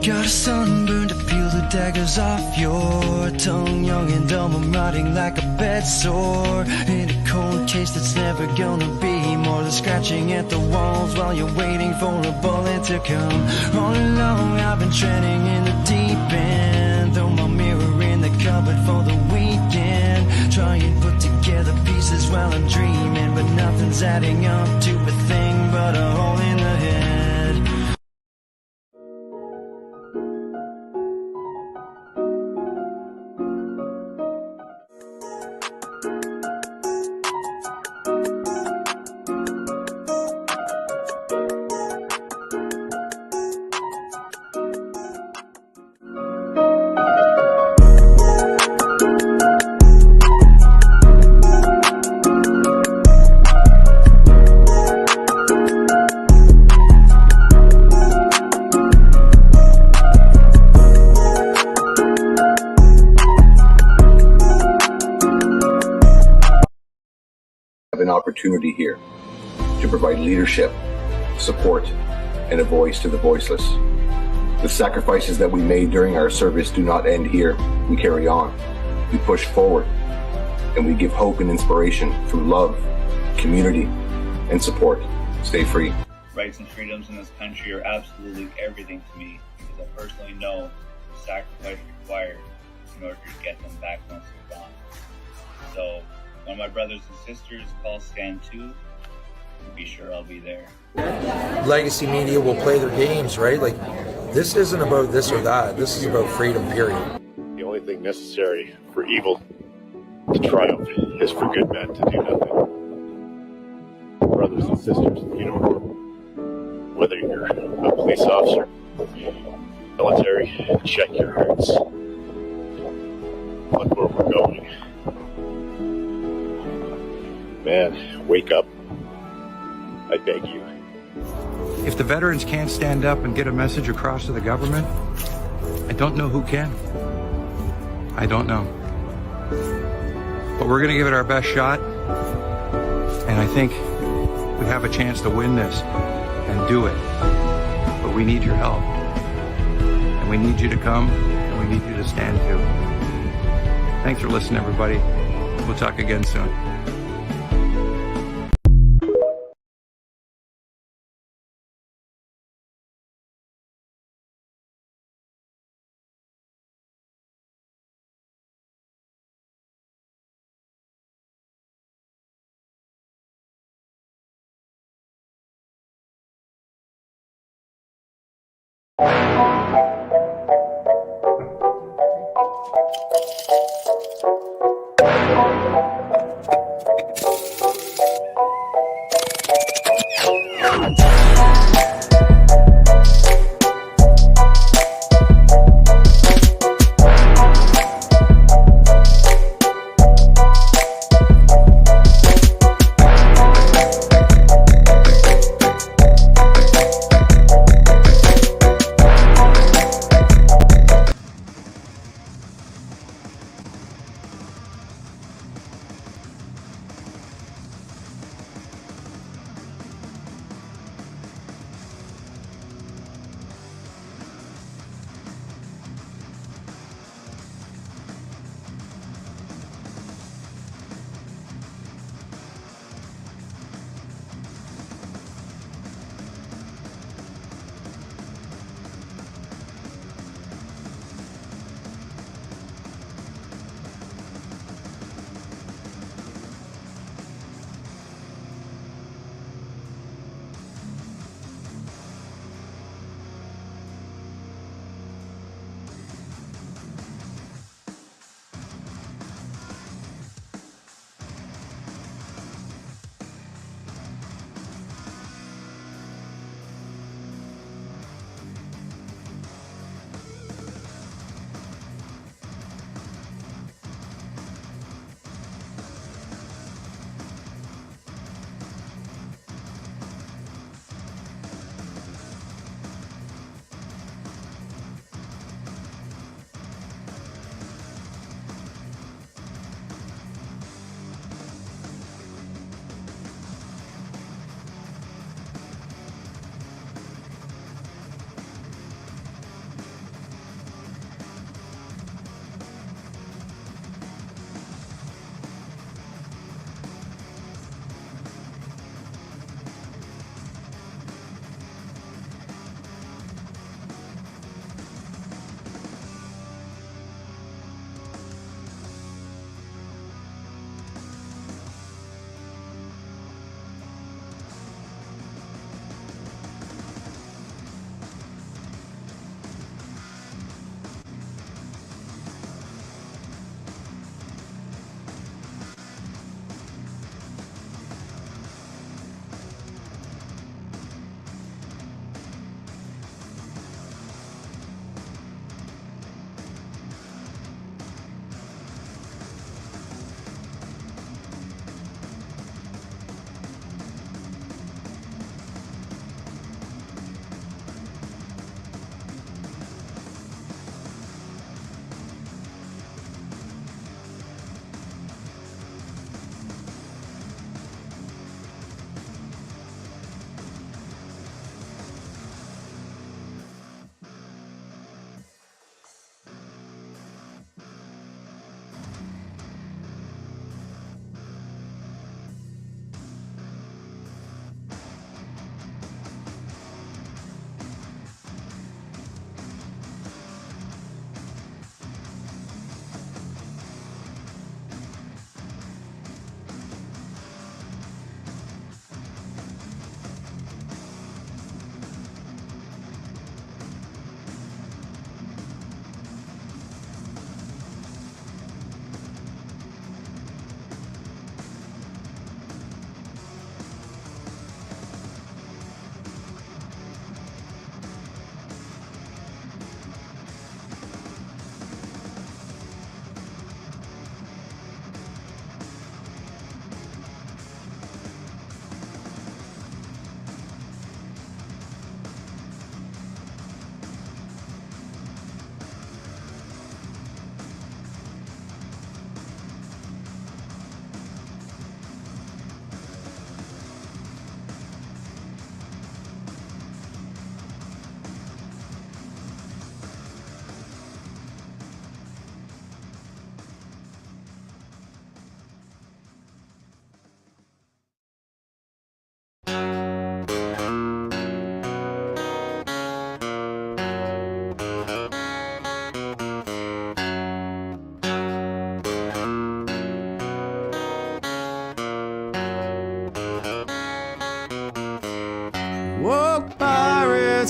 Got a sunburn to peel the daggers off your tongue. Young and dumb, I'm rotting like a bed sore, in a cold case that's never gonna be more than scratching at the walls while you're waiting for a bullet to come. All along I've been treading in the deep end, throw my mirror in the cupboard for the weekend. Try and put together pieces while I'm dreaming, but nothing's adding up to a thing but a hole in the head. An opportunity here to provide leadership, support, and a voice to the voiceless. The sacrifices that we made during our service do not end here. We carry on, we push forward, and we give hope and inspiration through love, community, and support. Stay free. Rights and freedoms in this country are absolutely everything to me, because I personally know the sacrifice required in order to get them back once they're gone. So when my brothers and sisters call Stand 2, be sure I'll be there. Legacy media will play their games, right? Like, this isn't about this or that. This is about freedom, period. The only thing necessary for evil to triumph is for good men to do nothing. Brothers and sisters, you know, whether you're a police officer, military, check your hearts. Look where we're going. Man, wake up. I beg you. If the veterans can't stand up and get a message across to the government, I don't know who can. I don't know. But we're going to give it our best shot. And I think we have a chance to win this and do it. But we need your help. And we need you to come, and we need you to stand too. Thanks for listening, everybody. We'll talk again soon.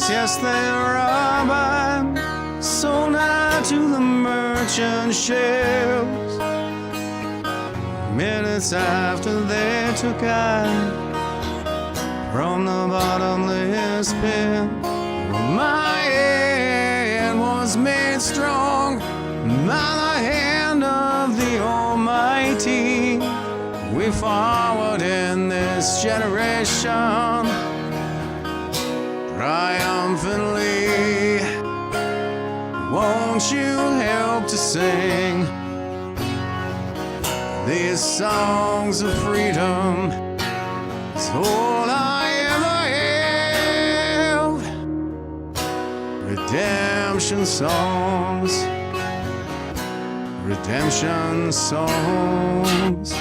yes, they rob and sold out to the merchant shelves. Minutes after they took I from the bottomless pit, my head was made strong by the hand of the Almighty. We forward in this generation triumphantly. Won't you help to sing these songs of freedom? It's all I ever have. Redemption songs, redemption songs.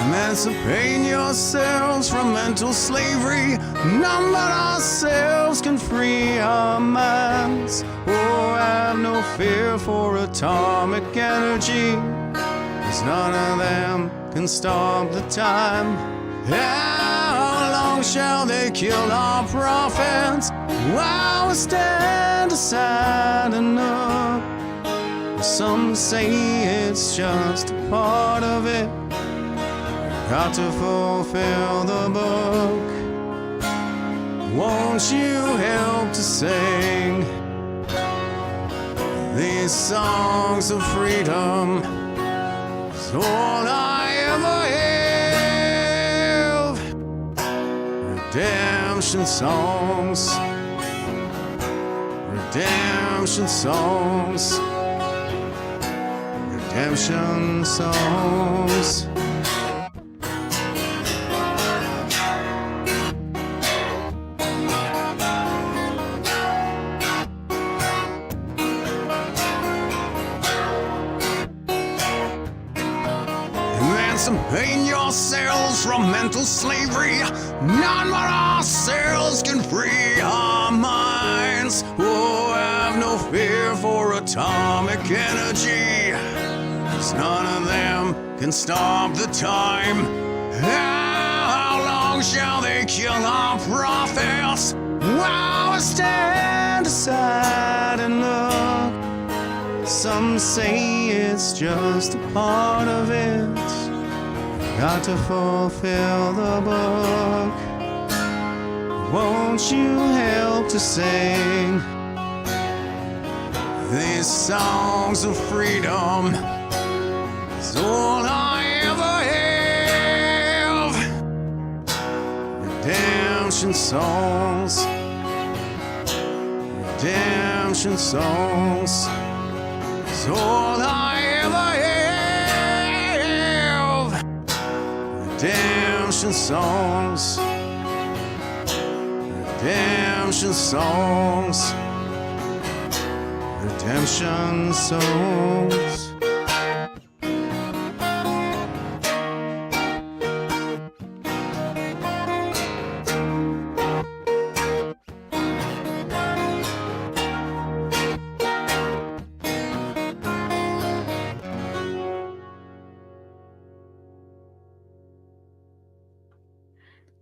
Emancipate yourselves from mental slavery. None but ourselves can free our minds. Oh, have no fear for atomic energy, 'cause none of them can stop the time. How long shall they kill our prophets while we stand aside and look? Some say it's just a part of it. Got to fulfill the book. Won't you help to sing these songs of freedom? It's all I ever have. Redemption songs, redemption songs, redemption songs. Emancipate yourselves from mental slavery. None but ourselves can free our minds. Oh, have no fear for atomic energy, 'cause none of them can stop the time. How long shall they kill our prophets while we stand aside and look? Some say it's just a part of it. Got to fulfill the book. Won't you help to sing these songs of freedom? It's all I ever have. Redemption songs, redemption songs. It's all I ever have. Redemption songs, redemption songs, redemption songs.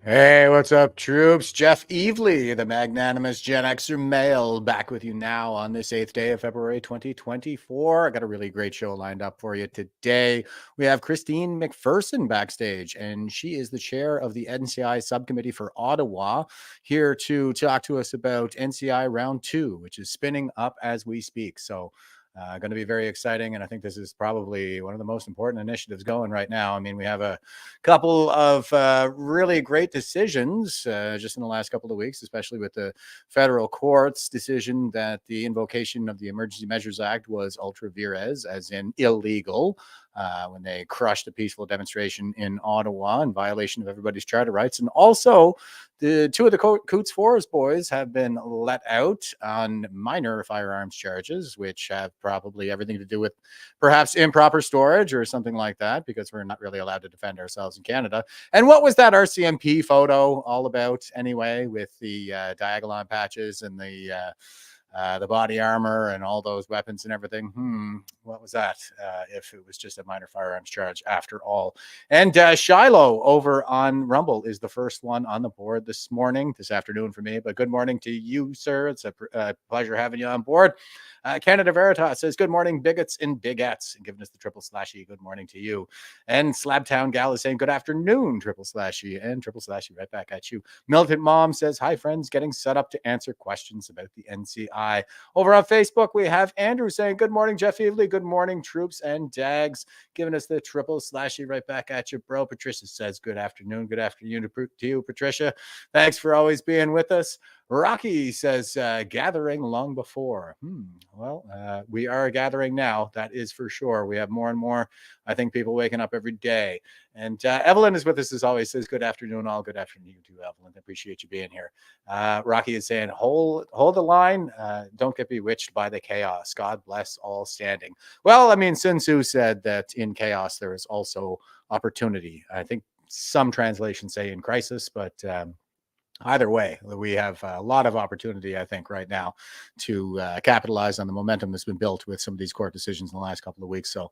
Hey, what's up, troops? Jeff Evely, the magnanimous Gen Xer male, back with you now on this 8th day of February 2024. I got a really great show lined up for you today. We have Christine McPherson backstage, and she is the chair of the NCI subcommittee for Ottawa, here to talk to us about NCI Round 2, which is spinning up as we speak. So going to be very exciting, and I think this is probably one of the most important initiatives going right now. I mean, we have a couple of really great decisions just in the last couple of weeks, especially with the federal court's decision that the invocation of the Emergency Measures Act was ultra vires, as in illegal, when they crushed a peaceful demonstration in Ottawa in violation of everybody's charter rights. And also, the two of the Coots Forest boys have been let out on minor firearms charges, which have probably everything to do with perhaps improper storage or something like that, because we're not really allowed to defend ourselves in Canada. And what was that RCMP photo all about anyway, with the Diagolon patches and the the body armor and all those weapons and everything. What was that? If it was just a minor firearms charge after all. And Shiloh over on Rumble is the first one on the board this afternoon for me. But good morning to you, sir. It's a pleasure having you on board. Canada Veritas says, good morning, bigots and bigettes, and giving us the /E. Good morning to you. And Slabtown Gal is saying, good afternoon, /E, and /E right back at you. Militant Mom says, hi, friends, getting set up to answer questions about the NCI. Over on Facebook, we have Andrew saying, good morning, Jeff Evely. Good morning, troops and dags, giving us the /E right back at you, bro. Patricia says, good afternoon. Good afternoon to you, Patricia. Thanks for always being with us. Rocky says, gathering long before. Well, we are gathering now. That is for sure. We have more and more, I think, people waking up every day. And Evelyn is with us as always, says, good afternoon, all. Good afternoon to you, Evelyn. I appreciate you being here. Rocky is saying, hold the line. Don't get bewitched by the chaos. God bless all standing. Well, I mean, Sun Tzu said that in chaos, there is also opportunity. I think some translations say in crisis, but either way, we have a lot of opportunity, I think, right now to capitalize on the momentum that's been built with some of these court decisions in the last couple of weeks. So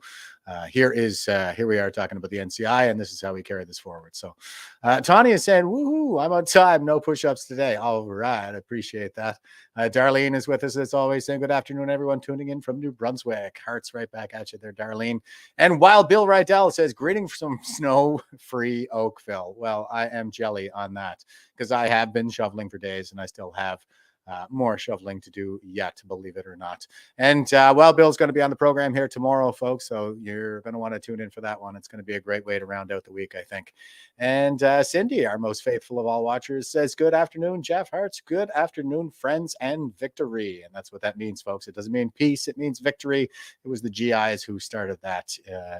here we are talking about the NCI, and this is how we carry this forward. So Tanya is saying, woohoo, I'm on time. No push-ups today. All right. I appreciate that. Darlene is with us as always, saying good afternoon, everyone tuning in from New Brunswick. Hearts right back at you there, Darlene. And Wild Bill Rydell says, greetings from snow-free Oakville. Well, I am jelly on that because I have been shoveling for days and I still have more shoveling to do yet, believe it or not. And Wild Bill's going to be on the program here tomorrow, folks. So you're going to want to tune in for that one. It's going to be a great way to round out the week, I think. And Cindy, our most faithful of all watchers, says, good afternoon, Jeff Hartz. Good afternoon, friends, and victory. And that's what that means, folks. It doesn't mean peace. It means victory. It was the GIs who started that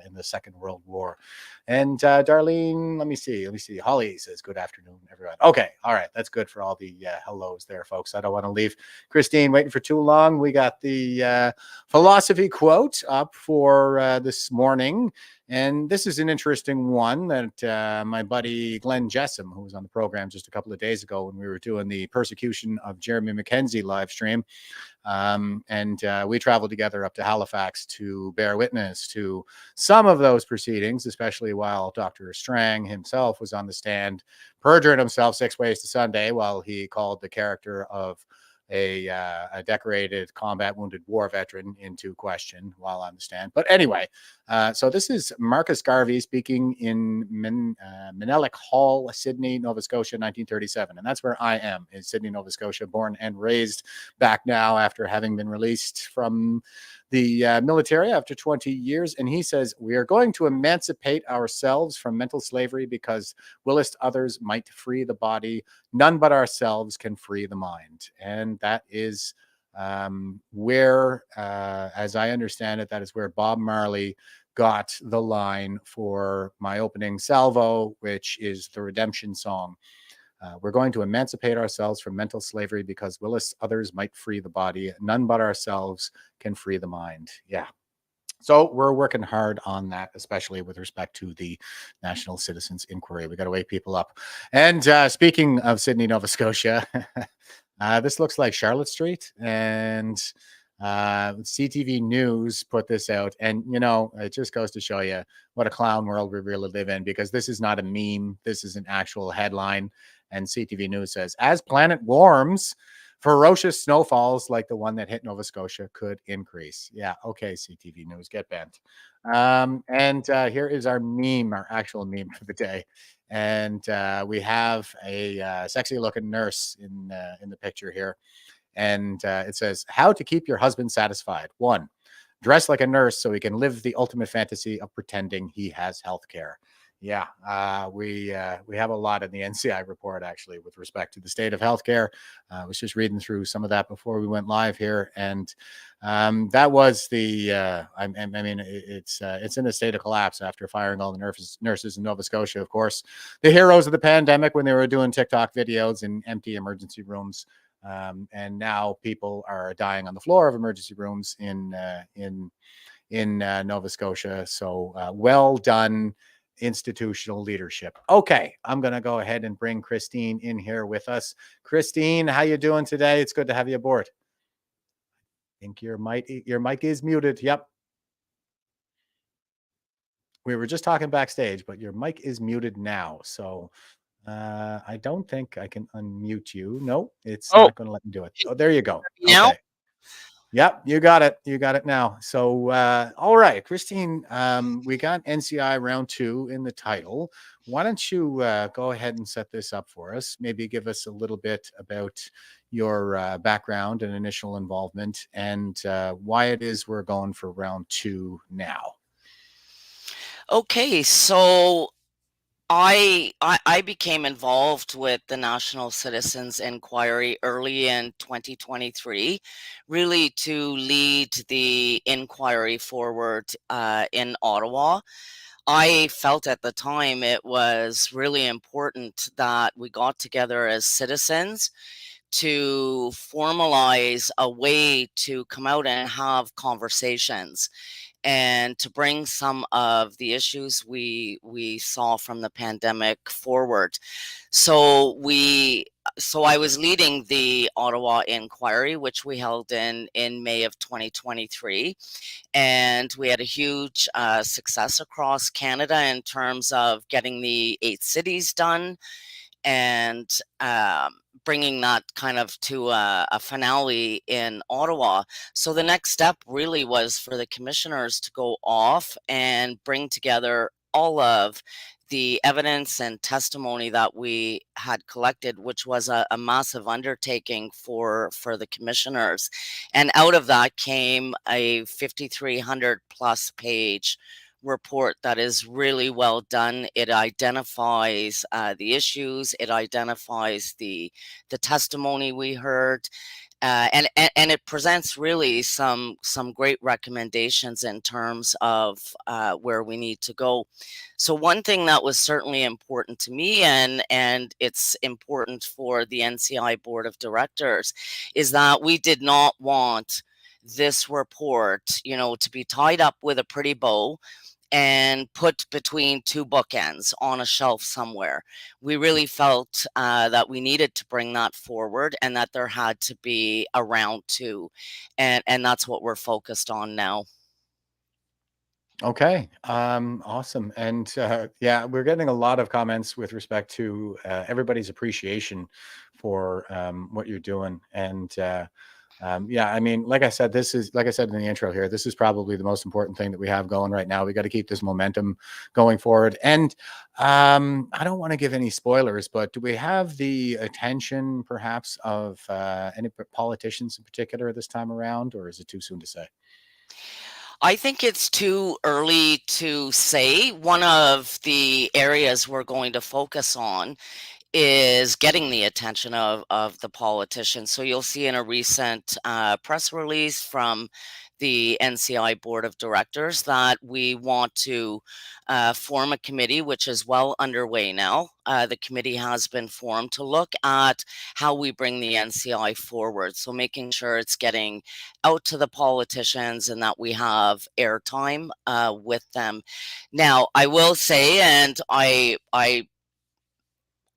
in the Second World War. And Darlene, let me see. Holly says, good afternoon, everyone. Okay. All right. That's good for all the hellos there, folks. I don't want to leave Christine waiting for too long. We got the philosophy quote up for this morning. And this is an interesting one that my buddy Glenn Jessam, who was on the program just a couple of days ago when we were doing the persecution of Jeremy McKenzie live stream. And we traveled together up to Halifax to bear witness to some of those proceedings, especially while Dr. Strang himself was on the stand, perjuring himself 6 ways to Sunday while he called the character of a decorated combat wounded war veteran into question while on the stand. But anyway, so this is Marcus Garvey speaking in Menelek Hall, Sydney, Nova Scotia, 1937. And that's where I am, in Sydney, Nova Scotia, born and raised, back now after having been released from the military after 20 years. And he says, we are going to emancipate ourselves from mental slavery because willist others might free the body. None but ourselves can free the mind. And that is where, as I understand it, that is where Bob Marley got the line for my opening salvo, which is the redemption song. We're going to emancipate ourselves from mental slavery because willist others might free the body. None but ourselves can free the mind. Yeah. So we're working hard on that, especially with respect to the National Citizens Inquiry. We got to wake people up. And speaking of Sydney, Nova Scotia, this looks like Charlotte Street, and CTV News put this out. And, you know, it just goes to show you what a clown world we really live in, because this is not a meme. This is an actual headline. And CTV News says, as planet warms, ferocious snowfalls like the one that hit Nova Scotia could increase. Yeah, okay, CTV News, get bent. And here is our meme, our actual meme for the day. And we have a sexy-looking nurse in the picture here. And it says, how to keep your husband satisfied. 1, dress like a nurse so he can live the ultimate fantasy of pretending he has health care. Yeah, we have a lot in the NCI report, actually, with respect to the state of healthcare. I was just reading through some of that before we went live here, and that was the. I mean, it's in a state of collapse after firing all the nurses in Nova Scotia. Of course, the heroes of the pandemic when they were doing TikTok videos in empty emergency rooms, and now people are dying on the floor of emergency rooms in Nova Scotia. So well done, institutional leadership. Okay, I'm going to go ahead and bring Christine in here with us. Christine, how you doing today? It's good to have you aboard. think your mic is muted. Yep. We were just talking backstage, but your mic is muted now. So I don't think I can unmute you. No, it's Oh, not going to let me do it. Oh, there you go. now? Okay. Yep, you got it. You got it now. So, all right, Christine, we got NCI round 2 in the title. Why don't you go ahead and set this up for us? Maybe give us a little bit about your background and initial involvement and why it is we're going for round 2 now. Okay, so I became involved with the National Citizens Inquiry early in 2023, really to lead the inquiry forward in Ottawa. I felt at the time it was really important that we got together as citizens to formalize a way to come out and have conversations and to bring some of the issues we saw from the pandemic forward. So I was leading the Ottawa inquiry, which we held in May of 2023, and we had a huge success across Canada in terms of getting the 8 cities done and bringing that kind of to a finale in Ottawa. So the next step really was for the commissioners to go off and bring together all of the evidence and testimony that we had collected, which was a massive undertaking for the commissioners. And out of that came a 5,300 plus page report that is really well done. It identifies the issues. It identifies the testimony we heard, and it presents really some great recommendations in terms of where we need to go. So one thing that was certainly important to me, and it's important for the NCI Board of Directors, is that we did not want this report, to be tied up with a pretty bow and put between 2 bookends on a shelf somewhere. We really felt that we needed to bring that forward and that there had to be a round 2. And that's what we're focused on now. Okay, awesome. And yeah, we're getting a lot of comments with respect to everybody's appreciation for what you're doing. And yeah, I mean, like I said in the intro here, this is probably the most important thing that we have going right now. We got to keep this momentum going forward. And I don't want to give any spoilers, but do we have the attention perhaps of any politicians in particular this time around, or is it too soon to say? I think it's too early to say. One of the areas we're going to focus on is getting the attention of the politicians. So you'll see in a recent press release from the NCI Board of Directors that we want to form a committee, which is well underway now. The committee has been formed to look at how we bring the NCI forward. So making sure it's getting out to the politicians and that we have airtime with them. Now, I will say, and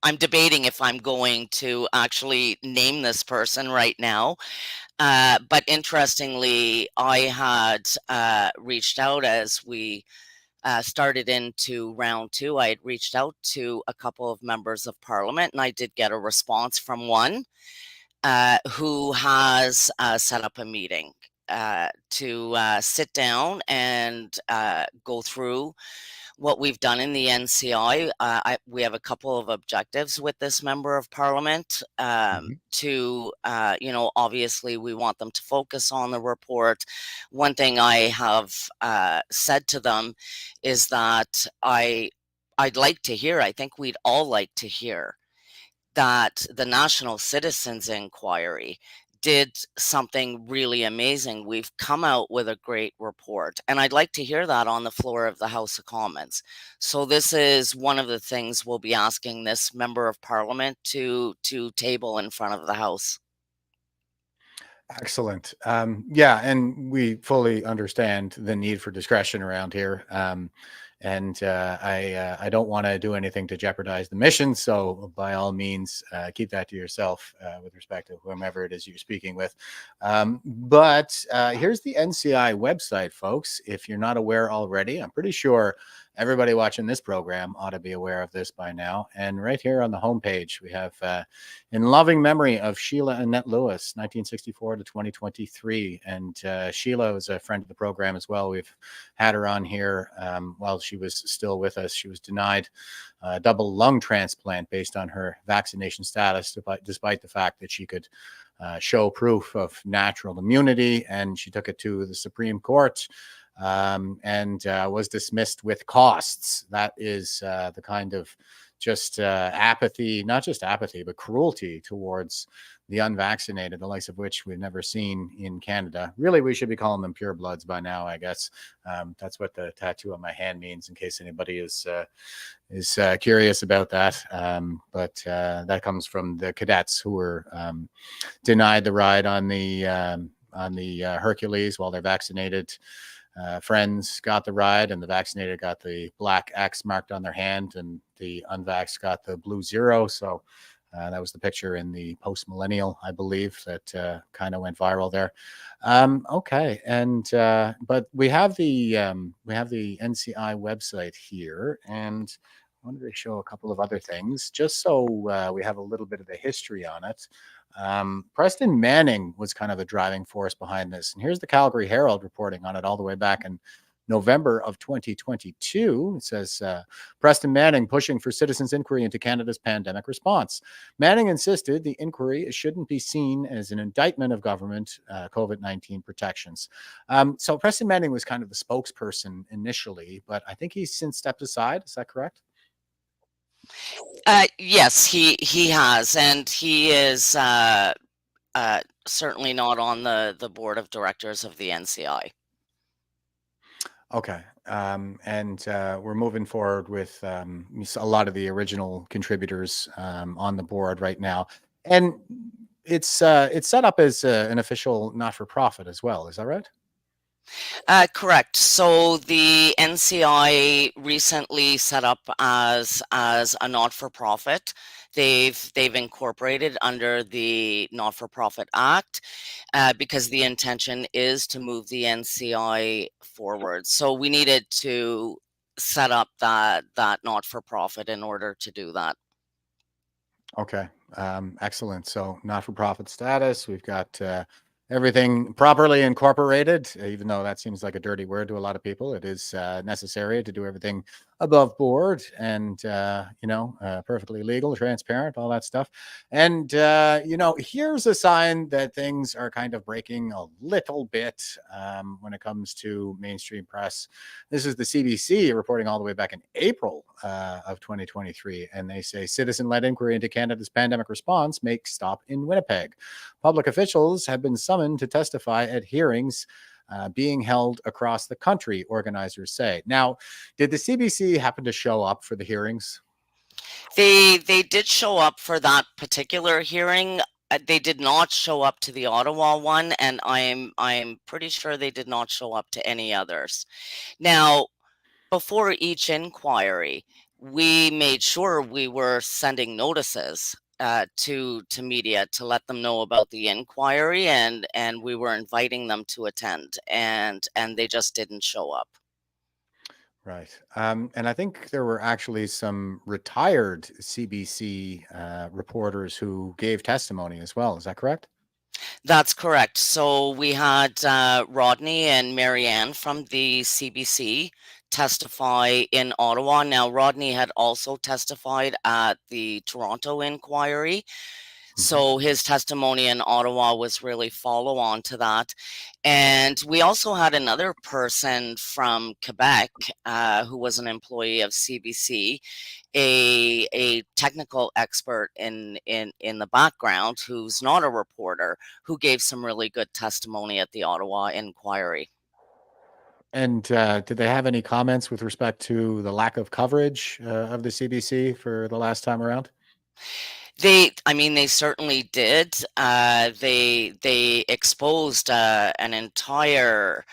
I'm debating if I'm going to actually name this person right now. But interestingly, I had reached out as we started into round 2. I had reached out to a couple of members of parliament, and I did get a response from one who has set up a meeting to sit down and go through what we've done in the NCI. We have a couple of objectives with this member of parliament to, obviously we want them to focus on the report. One thing I have said to them is that I'd like to hear, I think we'd all like to hear that the National Citizens Inquiry did something really amazing. We've come out with a great report, and I'd like to hear that on the floor of the House of Commons. So this is one of the things we'll be asking this member of parliament to table in front of the House. Excellent. Yeah, and we fully understand the need for discretion around here. And I don't want to do anything to jeopardize the mission. So by all means, keep that to yourself with respect to whomever it is you're speaking with. But here's the NCI website, folks. If you're not aware already, I'm pretty sure everybody watching this program ought to be aware of this by now. And right here on the homepage, we have in loving memory of Sheila Annette Lewis, 1964 to 2023. And Sheila was a friend of the program as well. We've had her on here while she was still with us. She was denied a double lung transplant based on her vaccination status, despite the fact that she could show proof of natural immunity. And she took it to the Supreme Court and was dismissed with costs. That is the kind of just apathy, not just apathy, but cruelty towards the unvaccinated, the likes of which we've never seen in Canada. Really, we should be calling them purebloods by now, I guess. That's what the tattoo on my hand means, in case anybody is curious about that. But that comes from the cadets who were denied the ride on the Hercules while their vaccinated friends got the ride, and the vaccinated got the black X marked on their hand, and the unvaxxed got the blue 0. So that was the picture in the Post Millennial, I believe, that kind of went viral there. Okay, and but we have the NCI website here, and I wanted to show a couple of other things just so we have a little bit of the history on it. Preston Manning was kind of the driving force behind this. And here's the Calgary Herald reporting on it all the way back in November of 2022. It says, Preston Manning pushing for citizens' inquiry into Canada's pandemic response. Manning insisted the inquiry shouldn't be seen as an indictment of government COVID-19 protections. So Preston Manning was kind of the spokesperson initially, but I think he's since stepped aside. Is that correct? Yes, he has, and he is certainly not on the board of directors of the NCI. Okay. And we're moving forward with a lot of the original contributors on the board right now. And it's set up as an official not-for-profit as well. Is that right? Correct. So the NCI recently set up as a not-for-profit. They've incorporated under the Not-for-Profit Act because the intention is to move the NCI forward. So we needed to set up that not-for-profit in order to do that. Okay. Excellent. So not-for-profit status. We've got everything properly incorporated, even though that seems like a dirty word to a lot of people. It is necessary to do everything above board and, perfectly legal, transparent, all that stuff. And, here's a sign that things are kind of breaking a little bit when it comes to mainstream press. This is the CBC reporting all the way back in April of 2023. And they say citizen-led inquiry into Canada's pandemic response makes stop in Winnipeg. Public officials have been summoned to testify at hearings being held across the country, organizers say. Now, did the CBC happen to show up for the hearings? They did show up for that particular hearing. They did not show up to the Ottawa one, and I'm pretty sure they did not show up to any others. Now, before each inquiry, we made sure we were sending notices to media to let them know about the inquiry, and we were inviting them to attend, and they just didn't show up. Right. And I think there were actually some retired CBC reporters who gave testimony as well. Is that correct? That's correct. So we had Rodney and Marianne from the CBC testify in Ottawa. Now, Rodney had also testified at the Toronto inquiry. So his testimony in Ottawa was really follow on to that. And we also had another person from Quebec who was an employee of CBC, a technical expert in the background who's not a reporter, who gave some really good testimony at the Ottawa inquiry. And did they have any comments with respect to the lack of coverage of the CBC for the last time around? They certainly did. They exposed an entire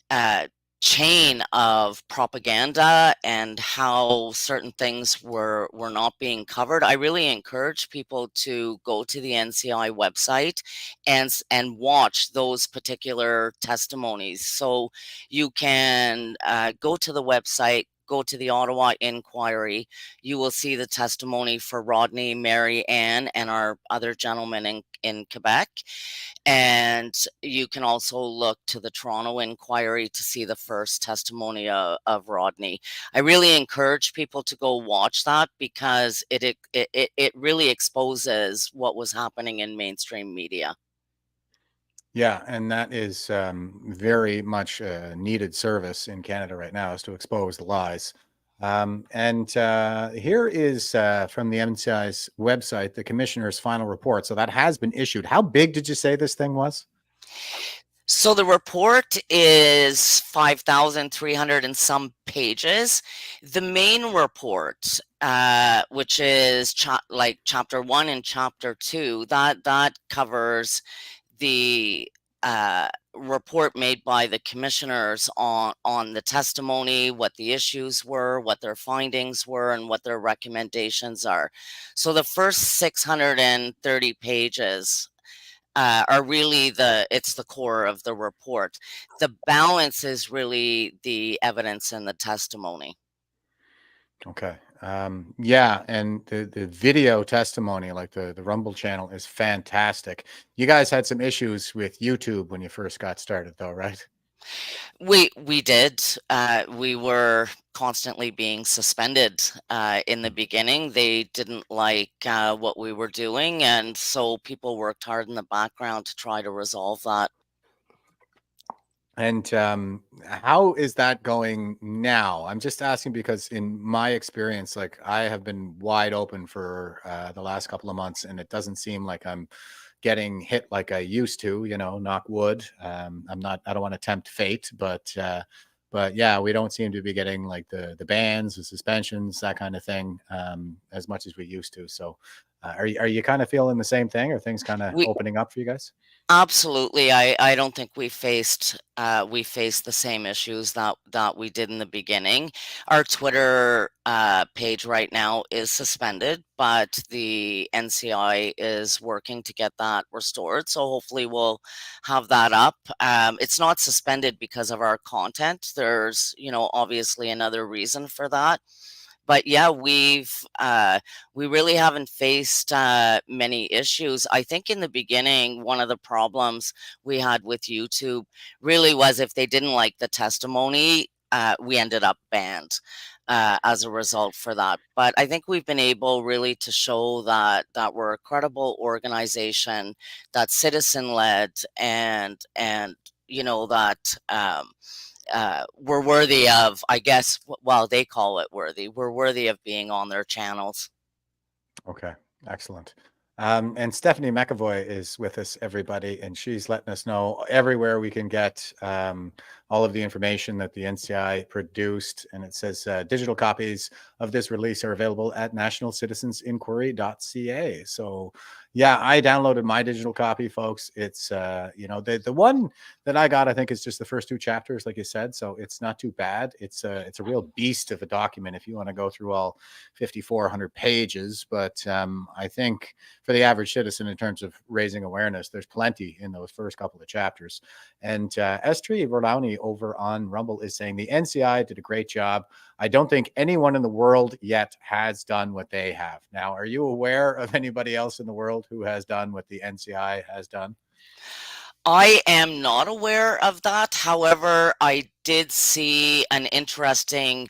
uh, chain of propaganda and how certain things were not being covered. I really encourage people to go to the NCI website and watch those particular testimonies. So you can go to the website. Go to the Ottawa Inquiry. You will see the testimony for Rodney, Mary Ann, and our other gentleman in Quebec. And you can also look to the Toronto Inquiry to see the first testimony of Rodney. I really encourage people to go watch that because it really exposes what was happening in mainstream media. Yeah, and that is very much a needed service in Canada right now, is to expose the lies. And here is from the MCI's website, the commissioner's final report. So that has been issued. How big did you say this thing was? So the report is 5,300 and some pages. The main report, which is like chapter 1 and chapter 2, that covers the report made by the commissioners on the testimony, what the issues were, what their findings were, and what their recommendations are. So the first 630 pages are really it's the core of the report. The balance is really the evidence and the testimony. Okay. Yeah, and the video testimony, like the Rumble channel, is fantastic. You guys had some issues with YouTube when you first got started, though, right? We did. We were constantly being suspended in the beginning. They didn't like what we were doing, and so people worked hard in the background to try to resolve that. And how is that going now? I'm just asking because in my experience, like I have been wide open for the last couple of months, and it doesn't seem like I'm getting hit like I used to, knock wood. I don't want to tempt fate, but yeah, we don't seem to be getting like the bans, the suspensions, that kind of thing, as much as we used to. So are you kind of feeling the same thing? Are things kind of We opening up for you guys? Absolutely. I don't think we faced the same issues that we did in the beginning. Our Twitter page right now is suspended, but the NCI is working to get that restored. So hopefully we'll have that up. It's not suspended because of our content. There's, obviously another reason for that. But yeah, we really haven't faced many issues. I think in the beginning, one of the problems we had with YouTube really was if they didn't like the testimony, we ended up banned as a result for that. But I think we've been able really to show that we're a credible organization, that's citizen led, and that we're worthy of, I guess, well, they call it worthy. We're worthy of being on their channels. Okay, excellent. And Stephanie McAvoy is with us, everybody, and she's letting us know everywhere we can get all of the information that the NCI produced. And it says digital copies of this release are available at nationalcitizensinquiry.ca. So, yeah, I downloaded my digital copy, folks. It's, the one that I got, I think, is just the first two chapters, like you said. So it's not too bad. It's a real beast of a document if you want to go through all 5,400 pages. But I think for the average citizen, in terms of raising awareness, there's plenty in those first couple of chapters. And Estrie Verlauni over on Rumble is saying the NCI did a great job. I don't think anyone in the world yet has done what they have. Now, are you aware of anybody else in the world who has done what the NCI has done? I am not aware of that. However, I did see an interesting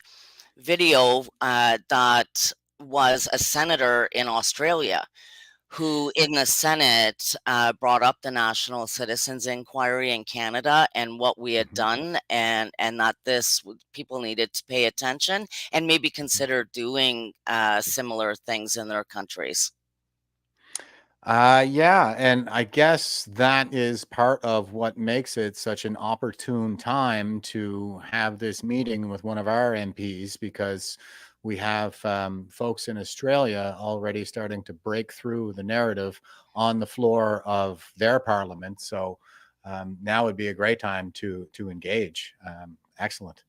video that was a senator in Australia who in the Senate brought up the National Citizens Inquiry in Canada and what we had done, and that people needed to pay attention and maybe consider doing similar things in their countries. Yeah, and I guess that is part of what makes it such an opportune time to have this meeting with one of our MPs, because we have folks in Australia already starting to break through the narrative on the floor of their parliament. So now would be a great time to engage. Excellent.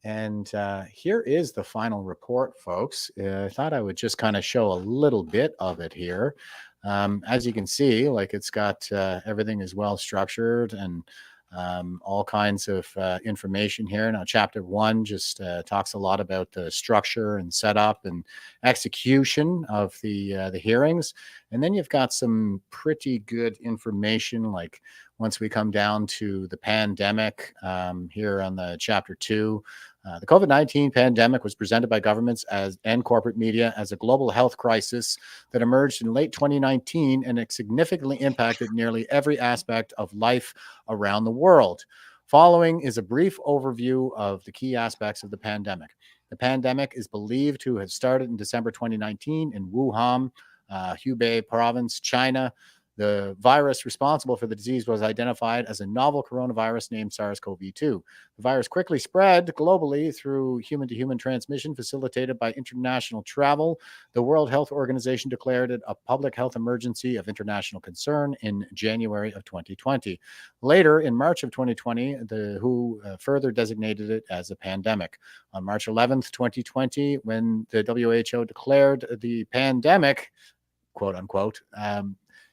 And here is the final report, folks. I thought I would just kind of show a little bit of it here. As you can see, like it's got everything is well structured and all kinds of information here. Now, chapter 1 just talks a lot about the structure and setup and execution of the hearings, and then you've got some pretty good information, like once we come down to the pandemic here on the chapter 2. The COVID-19 pandemic was presented by governments and corporate media as a global health crisis that emerged in late 2019, and it significantly impacted nearly every aspect of life around the world. Following is a brief overview of the key aspects of the pandemic. The pandemic is believed to have started in December 2019 in Wuhan, Hubei province, China. The virus responsible for the disease was identified as a novel coronavirus named SARS-CoV-2. The virus quickly spread globally through human-to-human transmission facilitated by international travel. The World Health Organization declared it a public health emergency of international concern in January of 2020. Later, in March of 2020, the WHO further designated it as a pandemic. On March 11th, 2020, when the WHO declared the pandemic, quote unquote,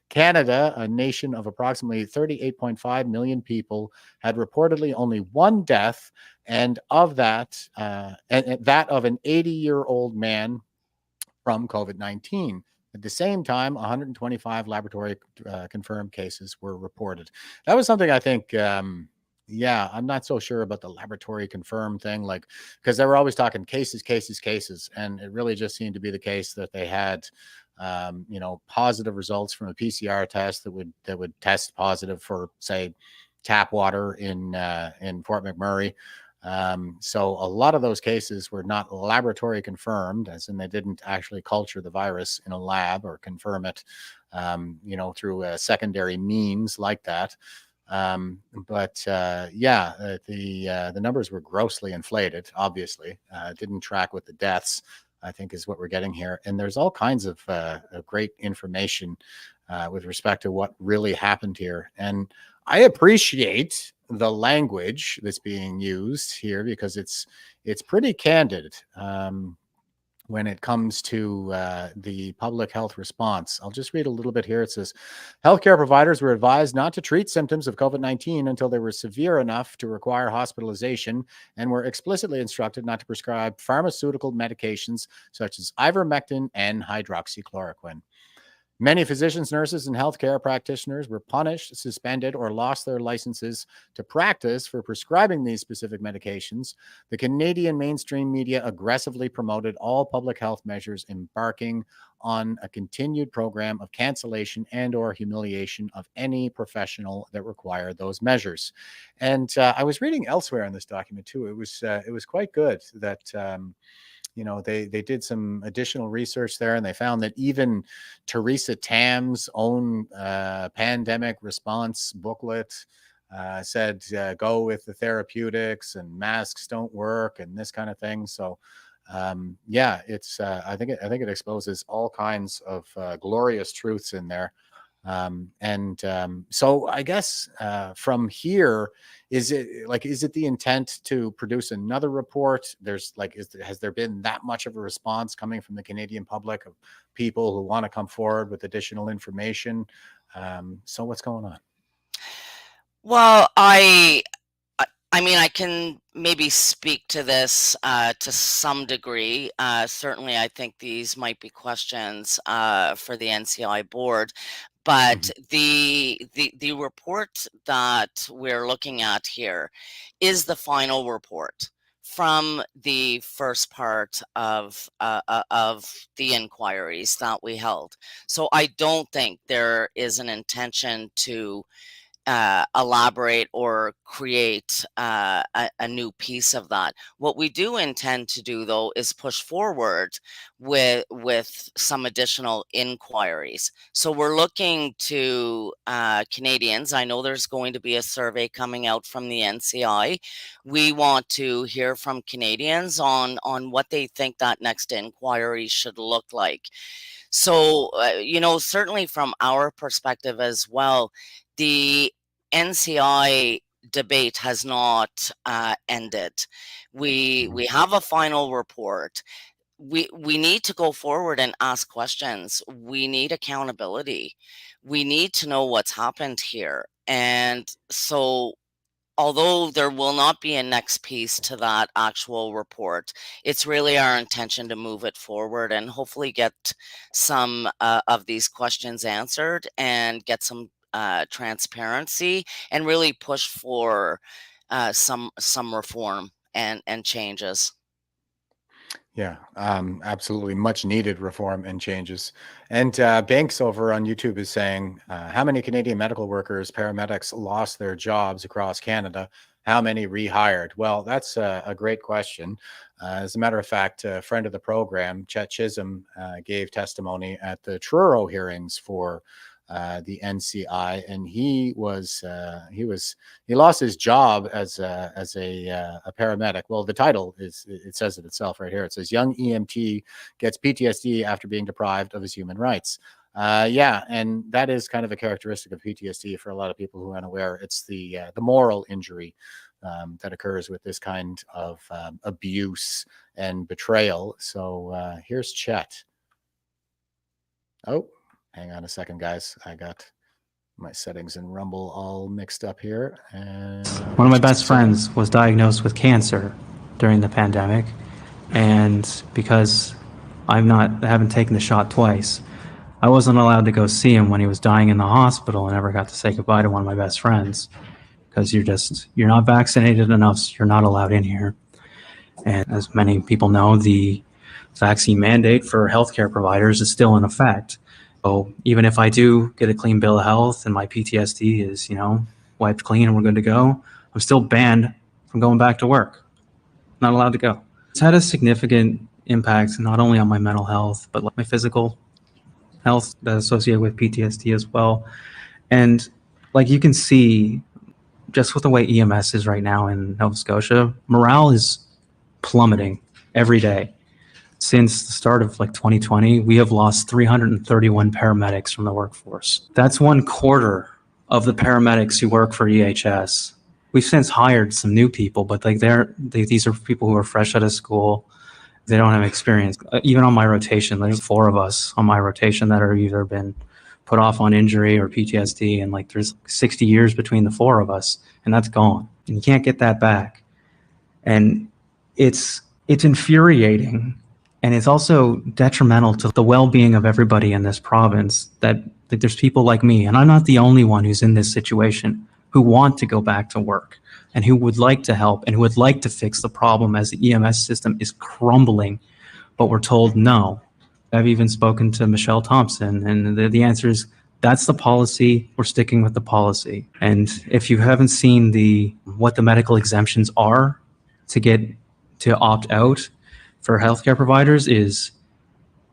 Canada, a nation of approximately 38.5 million people, had reportedly only one death, and of that, and that of an 80-year-old man from COVID-19. At the same time, 125 laboratory confirmed cases were reported. That was something I think, yeah, I'm not so sure about the laboratory confirmed thing, like, because they were always talking cases, cases, cases, and it really just seemed to be the case that they had positive results from a PCR test that would test positive for, say, tap water in Fort McMurray. So a lot of those cases were not laboratory confirmed, as in they didn't actually culture the virus in a lab or confirm it, through secondary means like that. The numbers were grossly inflated. Obviously, didn't track with the deaths, I think, is what we're getting here. And there's all kinds of great information with respect to what really happened here. And I appreciate the language that's being used here because it's pretty candid when it comes to the public health response. I'll just read a little bit here. It says, healthcare providers were advised not to treat symptoms of COVID-19 until they were severe enough to require hospitalization, and were explicitly instructed not to prescribe pharmaceutical medications such as ivermectin and hydroxychloroquine. Many physicians, nurses, and healthcare practitioners were punished, suspended, or lost their licenses to practice for prescribing these specific medications. The Canadian mainstream media aggressively promoted all public health measures, embarking on a continued program of cancellation and or humiliation of any professional that required those measures. And I was reading elsewhere in this document too. It was quite good that they did some additional research there, and they found that even Theresa Tam's own pandemic response booklet said go with the therapeutics and masks don't work and this kind of thing. So it's I think it exposes all kinds of glorious truths in there. So I guess from here, is it the intent to produce another report? Has there been that much of a response coming from the Canadian public of people who want to come forward with additional information? So what's going on? Well, I mean, I can maybe speak to this to some degree. Certainly, I think these might be questions for the NCI board. But the report that we're looking at here is the final report from the first part of the inquiries that we held. So I don't think there is an intention to elaborate or create a new piece of that. What we do intend to do, though, is push forward with some additional inquiries. So we're looking to Canadians. I know there's going to be a survey coming out from the NCI. We want to hear from Canadians on what they think that next inquiry should look like. So, certainly from our perspective as well, the NCI debate has not ended. We have a final report. We need to go forward and ask questions. We need accountability. We need to know what's happened here. And so, although there will not be a next piece to that actual report, it's really our intention to move it forward and hopefully get some of these questions answered and get some transparency and really push for some reform and changes. Yeah, absolutely. Much needed reform and changes. And Banks over on YouTube is saying, how many Canadian medical workers, paramedics lost their jobs across Canada? How many rehired? Well, that's a great question. As a matter of fact, a friend of the program, Chet Chisholm, gave testimony at the Truro hearings for the NCI, and he lost his job as a paramedic. Well, the title it says it itself right here. It says young EMT gets PTSD after being deprived of his human rights. Yeah, and that is kind of a characteristic of PTSD for a lot of people who are unaware. It's the moral injury that occurs with this kind of abuse and betrayal. So here's Chet. Oh, hang on a second, guys. I got my settings in Rumble all mixed up here. And one of my best friends was diagnosed with cancer during the pandemic, and because I haven't taken the shot twice, I wasn't allowed to go see him when he was dying in the hospital. I never got to say goodbye to one of my best friends because you're not vaccinated enough, so you're not allowed in here. And as many people know, the vaccine mandate for healthcare providers is still in effect. So even if I do get a clean bill of health and my PTSD is, wiped clean and we're good to go, I'm still banned from going back to work. Not allowed to go. It's had a significant impact not only on my mental health, but my physical health that's associated with PTSD as well. And like you can see, just with the way EMS is right now in Nova Scotia, morale is plummeting every day. Since the start of 2020, we have lost 331 paramedics from the workforce. That's 1/4 of the paramedics who work for EHS. We've since hired some new people, but these are people who are fresh out of school. They don't have experience. Even on my rotation, there's 4 of us on my rotation that are either been put off on injury or PTSD, and there's 60 years between the 4 of us, and that's gone. And you can't get that back. And it's infuriating. And it's also detrimental to the well-being of everybody in this province that there's people like me, and I'm not the only one who's in this situation, who want to go back to work and who would like to help and who would like to fix the problem as the EMS system is crumbling. But we're told no. I've even spoken to Michelle Thompson, and the answer is, that's the policy. We're sticking with the policy. And if you haven't seen what the medical exemptions are to opt out for healthcare providers, is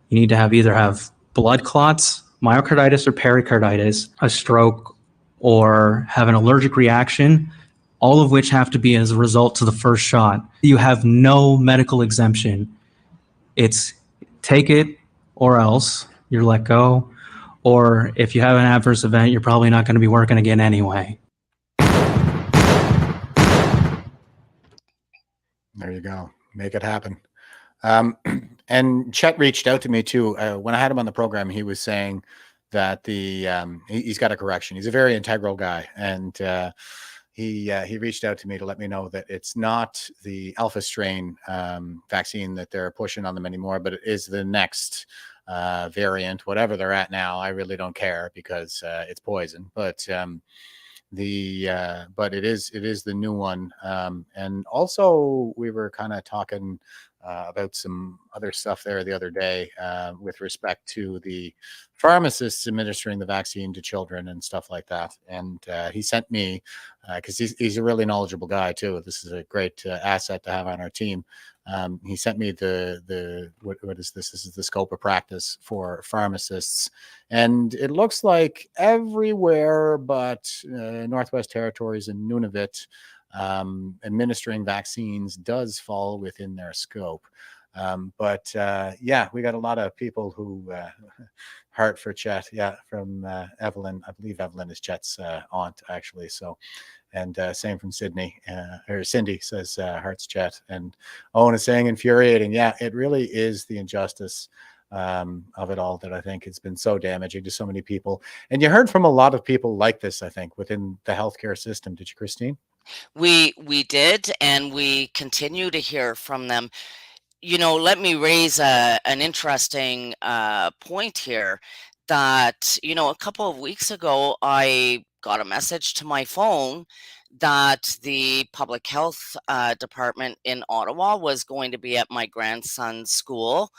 you need to either have blood clots, myocarditis or pericarditis, a stroke, or have an allergic reaction, all of which have to be as a result to the first shot. You have no medical exemption. It's take it or else you're let go. Or if you have an adverse event, you're probably not going to be working again anyway. There you go. Make it happen. And Chet reached out to me too. When I had him on the program, he was saying that he's got a correction. He's a very integral guy. And he reached out to me to let me know that it's not the alpha strain vaccine that they're pushing on them anymore, but it is the next variant, whatever they're at now. I really don't care because it's poison. But but it is the new one. And also we were kind of talking about some other stuff there the other day with respect to the pharmacists administering the vaccine to children and stuff like that. And he sent me, because he's a really knowledgeable guy too. This is a great asset to have on our team. He sent me what is this? This is the scope of practice for pharmacists, and it looks like everywhere but Northwest Territories and Nunavut, administering vaccines does fall within their scope. But yeah, we got a lot of people who heart for Chet. Yeah, from Evelyn. I believe Evelyn is Chet's aunt, actually. So, and same from Sydney, or Cindy says hearts Chet. And Owen is saying infuriating. Yeah, it really is the injustice of it all that I think has been so damaging to so many people. And you heard from a lot of people like this, I think, within the healthcare system. Did you, Christine? We did, and we continue to hear from them. Let me raise an interesting point here that, a couple of weeks ago, I got a message to my phone that the public health department in Ottawa was going to be at my grandson's school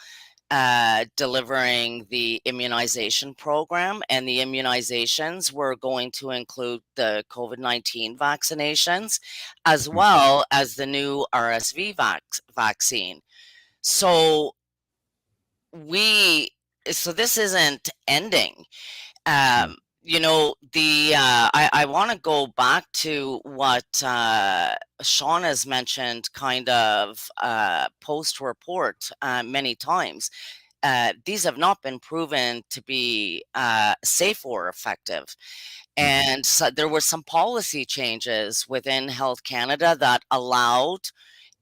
delivering the immunization program, and the immunizations were going to include the COVID-19 vaccinations as well as the new RSV vaccine. So we so this isn't ending. I want to go back to what Sean has mentioned kind of post report many times. These have not been proven to be safe or effective. And so there were some policy changes within Health Canada that allowed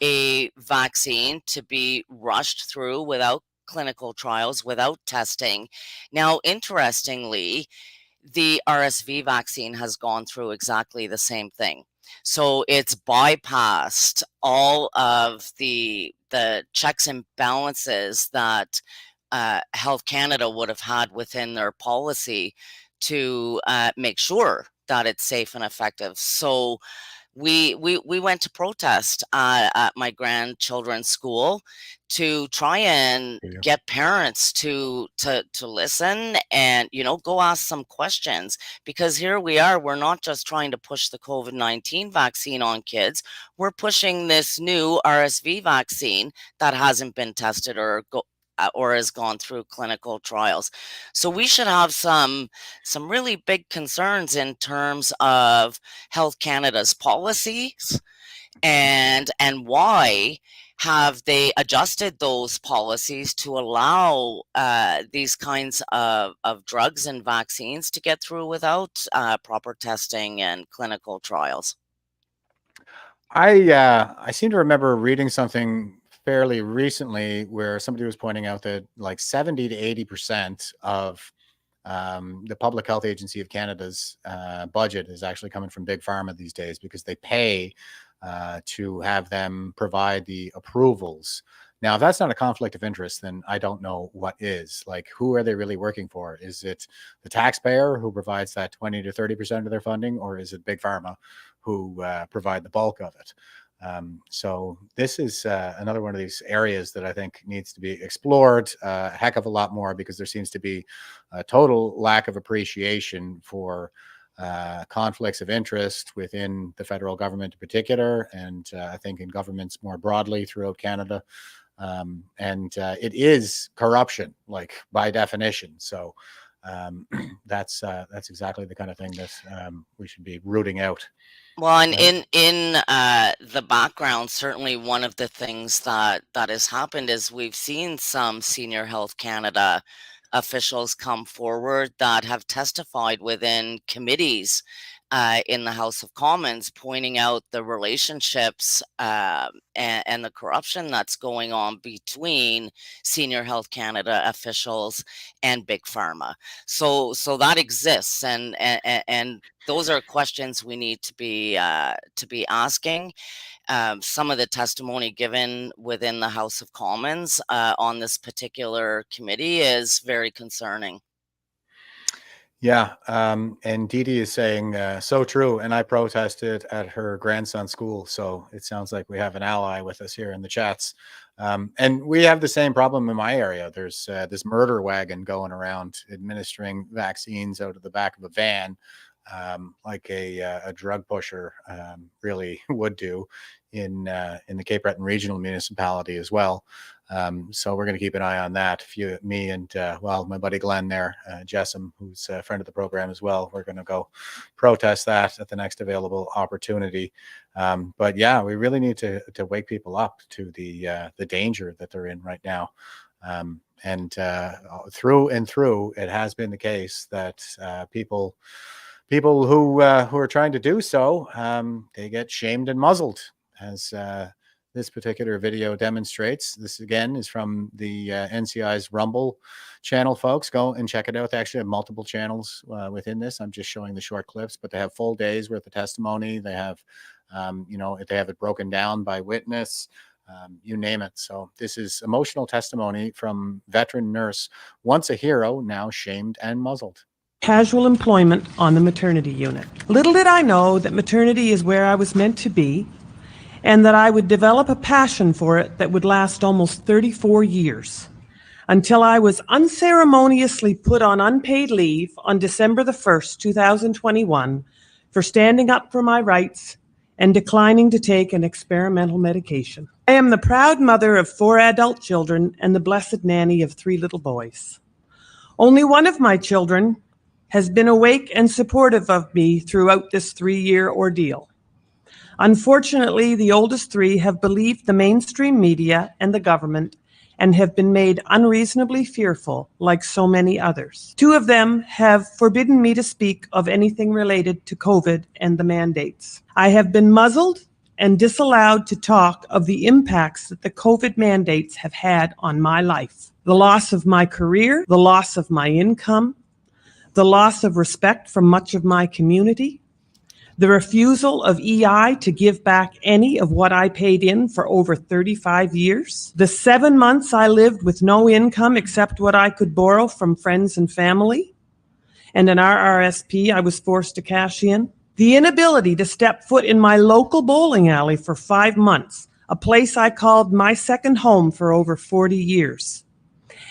a vaccine to be rushed through without clinical trials, without testing. Now, interestingly, the RSV vaccine has gone through exactly the same thing. So it's bypassed all of the checks and balances that Health Canada would have had within their policy to make sure that it's safe and effective. So we went to protest at my grandchildren's school to try and get parents to listen and go ask some questions, because here we are, we're not just trying to push the COVID-19 vaccine on kids, we're pushing this new RSV vaccine that hasn't been tested or has gone through clinical trials. So we should have some really big concerns in terms of Health Canada's policies, and why have they adjusted those policies to allow these kinds of drugs and vaccines to get through without proper testing and clinical trials? I seem to remember reading something fairly recently where somebody was pointing out that like 70 to 80% of the Public Health Agency of Canada's budget is actually coming from big pharma these days, because they pay to have them provide the approvals. Now, if that's not a conflict of interest, then I don't know what is. Like, who are they really working for? Is it the taxpayer who provides that 20 to 30% of their funding, or is it big pharma who provide the bulk of it? So this is another one of these areas that I think needs to be explored a heck of a lot more, because there seems to be a total lack of appreciation for conflicts of interest within the federal government in particular, and I think in governments more broadly throughout Canada. And it is corruption, like by definition. So that's exactly the kind of thing that we should be rooting out. Well, and in the background, certainly one of the things that has happened is we've seen some senior Health Canada officials come forward that have testified within committees in the House of Commons, pointing out the relationships and the corruption that's going on between senior Health Canada officials and big pharma. So that exists, and those are questions we need to be asking. Some of the testimony given within the House of Commons on this particular committee is very concerning. Yeah, and Dee Dee is saying, so true. And I protested at her grandson's school. So it sounds like we have an ally with us here in the chats. And we have the same problem in my area. There's this murder wagon going around administering vaccines out of the back of a van, like a drug pusher really would do in the Cape Breton Regional Municipality as well. So we're going to keep an eye on that. Me and my buddy Glenn there, Jessam, who's a friend of the program as well. We're going to go protest that at the next available opportunity. But yeah, we really need to wake people up to the danger that they're in right now. And through and through, it has been the case that people who are trying to do so, they get shamed and muzzled, as this particular video demonstrates. This again is from the NCI's Rumble channel, folks. Go and check it out. They actually have multiple channels within this. I'm just showing the short clips, but they have full days worth of testimony. They have, they have it broken down by witness, you name it. So this is emotional testimony from veteran nurse, once a hero, now shamed and muzzled. Casual employment on the maternity unit. Little did I know that maternity is where I was meant to be, and that I would develop a passion for it that would last almost 34 years, until I was unceremoniously put on unpaid leave on December the 1st, 2021, for standing up for my rights and declining to take an experimental medication. I am the proud mother of 4 adult children and the blessed nanny of 3 little boys. Only one of my children has been awake and supportive of me throughout this 3-year ordeal. Unfortunately, the oldest 3 have believed the mainstream media and the government and have been made unreasonably fearful, like so many others. 2 of them have forbidden me to speak of anything related to COVID and the mandates. I have been muzzled and disallowed to talk of the impacts that the COVID mandates have had on my life. The loss of my career, the loss of my income, the loss of respect from much of my community, the refusal of EI to give back any of what I paid in for over 35 years, the 7 months I lived with no income except what I could borrow from friends and family, and an RRSP I was forced to cash in, the inability to step foot in my local bowling alley for 5 months, a place I called my second home for over 40 years,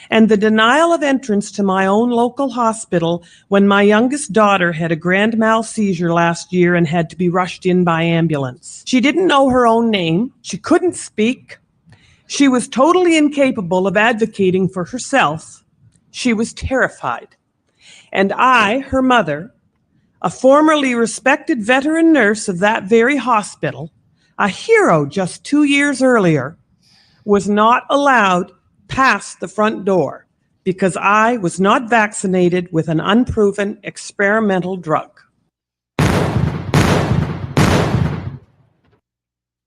and the denial of entrance to my own local hospital when my youngest daughter had a grand mal seizure last year and had to be rushed in by ambulance. She didn't know her own name. She couldn't speak. She was totally incapable of advocating for herself. She was terrified. And I, her mother, a formerly respected veteran nurse of that very hospital, a hero just 2 years earlier, was not allowed past the front door because I was not vaccinated with an unproven experimental drug.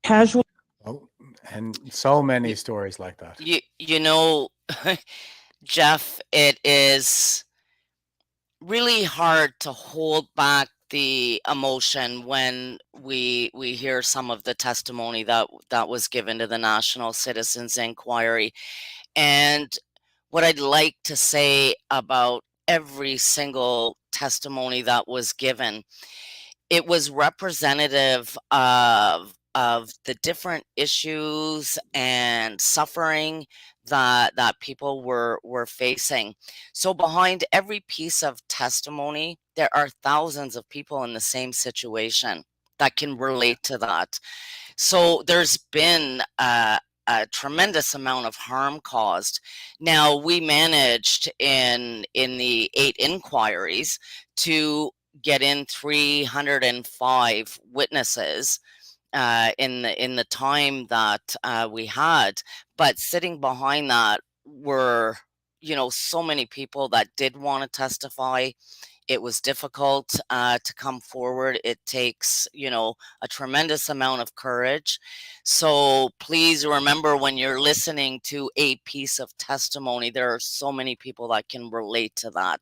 Casual. Oh, and so many stories like that. You know, Jeff, it is really hard to hold back the emotion when we hear some of the testimony that was given to the National Citizens Inquiry. And what I'd like to say about every single testimony that was given, it was representative of the different issues and suffering that people were facing. So behind every piece of testimony, there are thousands of people in the same situation that can relate to that. So there's been a tremendous amount of harm caused. Now, we managed in the 8 inquiries to get in 305 witnesses in the time that we had, but sitting behind that were so many people that did want to testify. It was difficult to come forward. It takes a tremendous amount of courage. So please remember, when you're listening to a piece of testimony, there are so many people that can relate to that.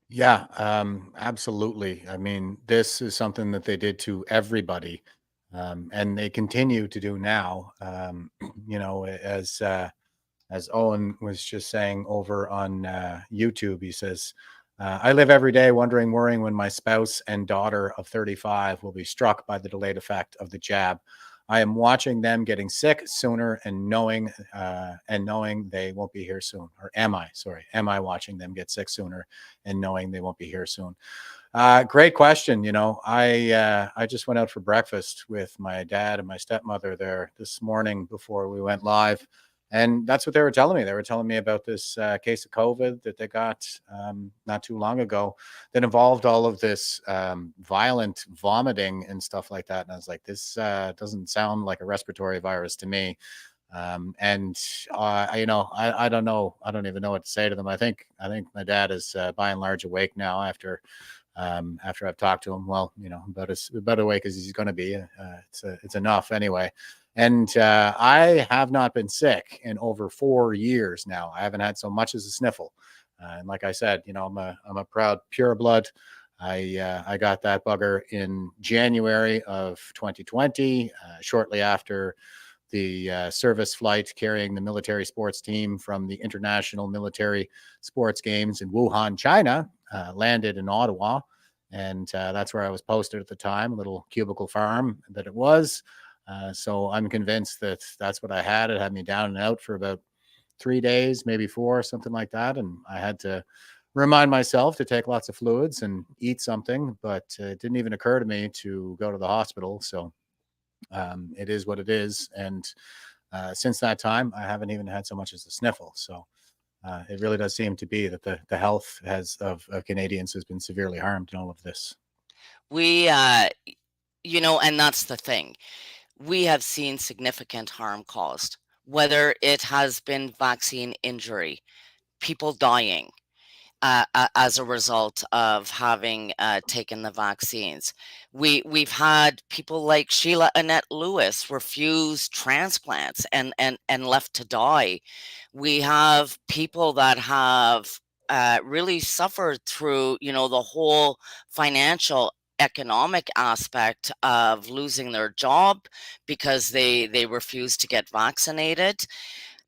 Yeah, absolutely. I mean, this is something that they did to everybody, and they continue to do now. As Owen was just saying over on YouTube, he says, I live every day wondering, worrying when my spouse and daughter of 35 will be struck by the delayed effect of the jab. I am watching them getting sick sooner and knowing they won't be here soon. Or am I? Sorry, am I watching them get sick sooner and knowing they won't be here soon? Great question. I just went out for breakfast with my dad and my stepmother there this morning before we went live, and that's what they were telling me. They were telling me about this case of COVID that they got not too long ago that involved all of this violent vomiting and stuff like that. And I was like, this doesn't sound like a respiratory virus to me. And I don't know. I don't even know what to say to them. I think my dad is by and large awake now after I've talked to him. Well, about awake as he's going to be. It's enough anyway. And I have not been sick in over 4 years now. I haven't had so much as a sniffle. And like I said, I'm a proud pureblood. I got that bugger in January of 2020, shortly after the service flight carrying the military sports team from the International Military Sports Games in Wuhan, China, landed in Ottawa. And that's where I was posted at the time, a little cubicle farm that it was. So I'm convinced that that's what I had. It had me down and out for about 3 days, maybe 4, something like that. And I had to remind myself to take lots of fluids and eat something, but it didn't even occur to me to go to the hospital. So it is what it is. And since that time, I haven't even had so much as a sniffle. So it really does seem to be that the health of Canadians has been severely harmed in all of this. We, and that's the thing. We have seen significant harm caused, whether it has been vaccine injury, people dying as a result of having taken the vaccines. We've had people like Sheila Annette Lewis refuse transplants and left to die. We have people that have really suffered through, the whole financial economic aspect of losing their job because they refuse to get vaccinated.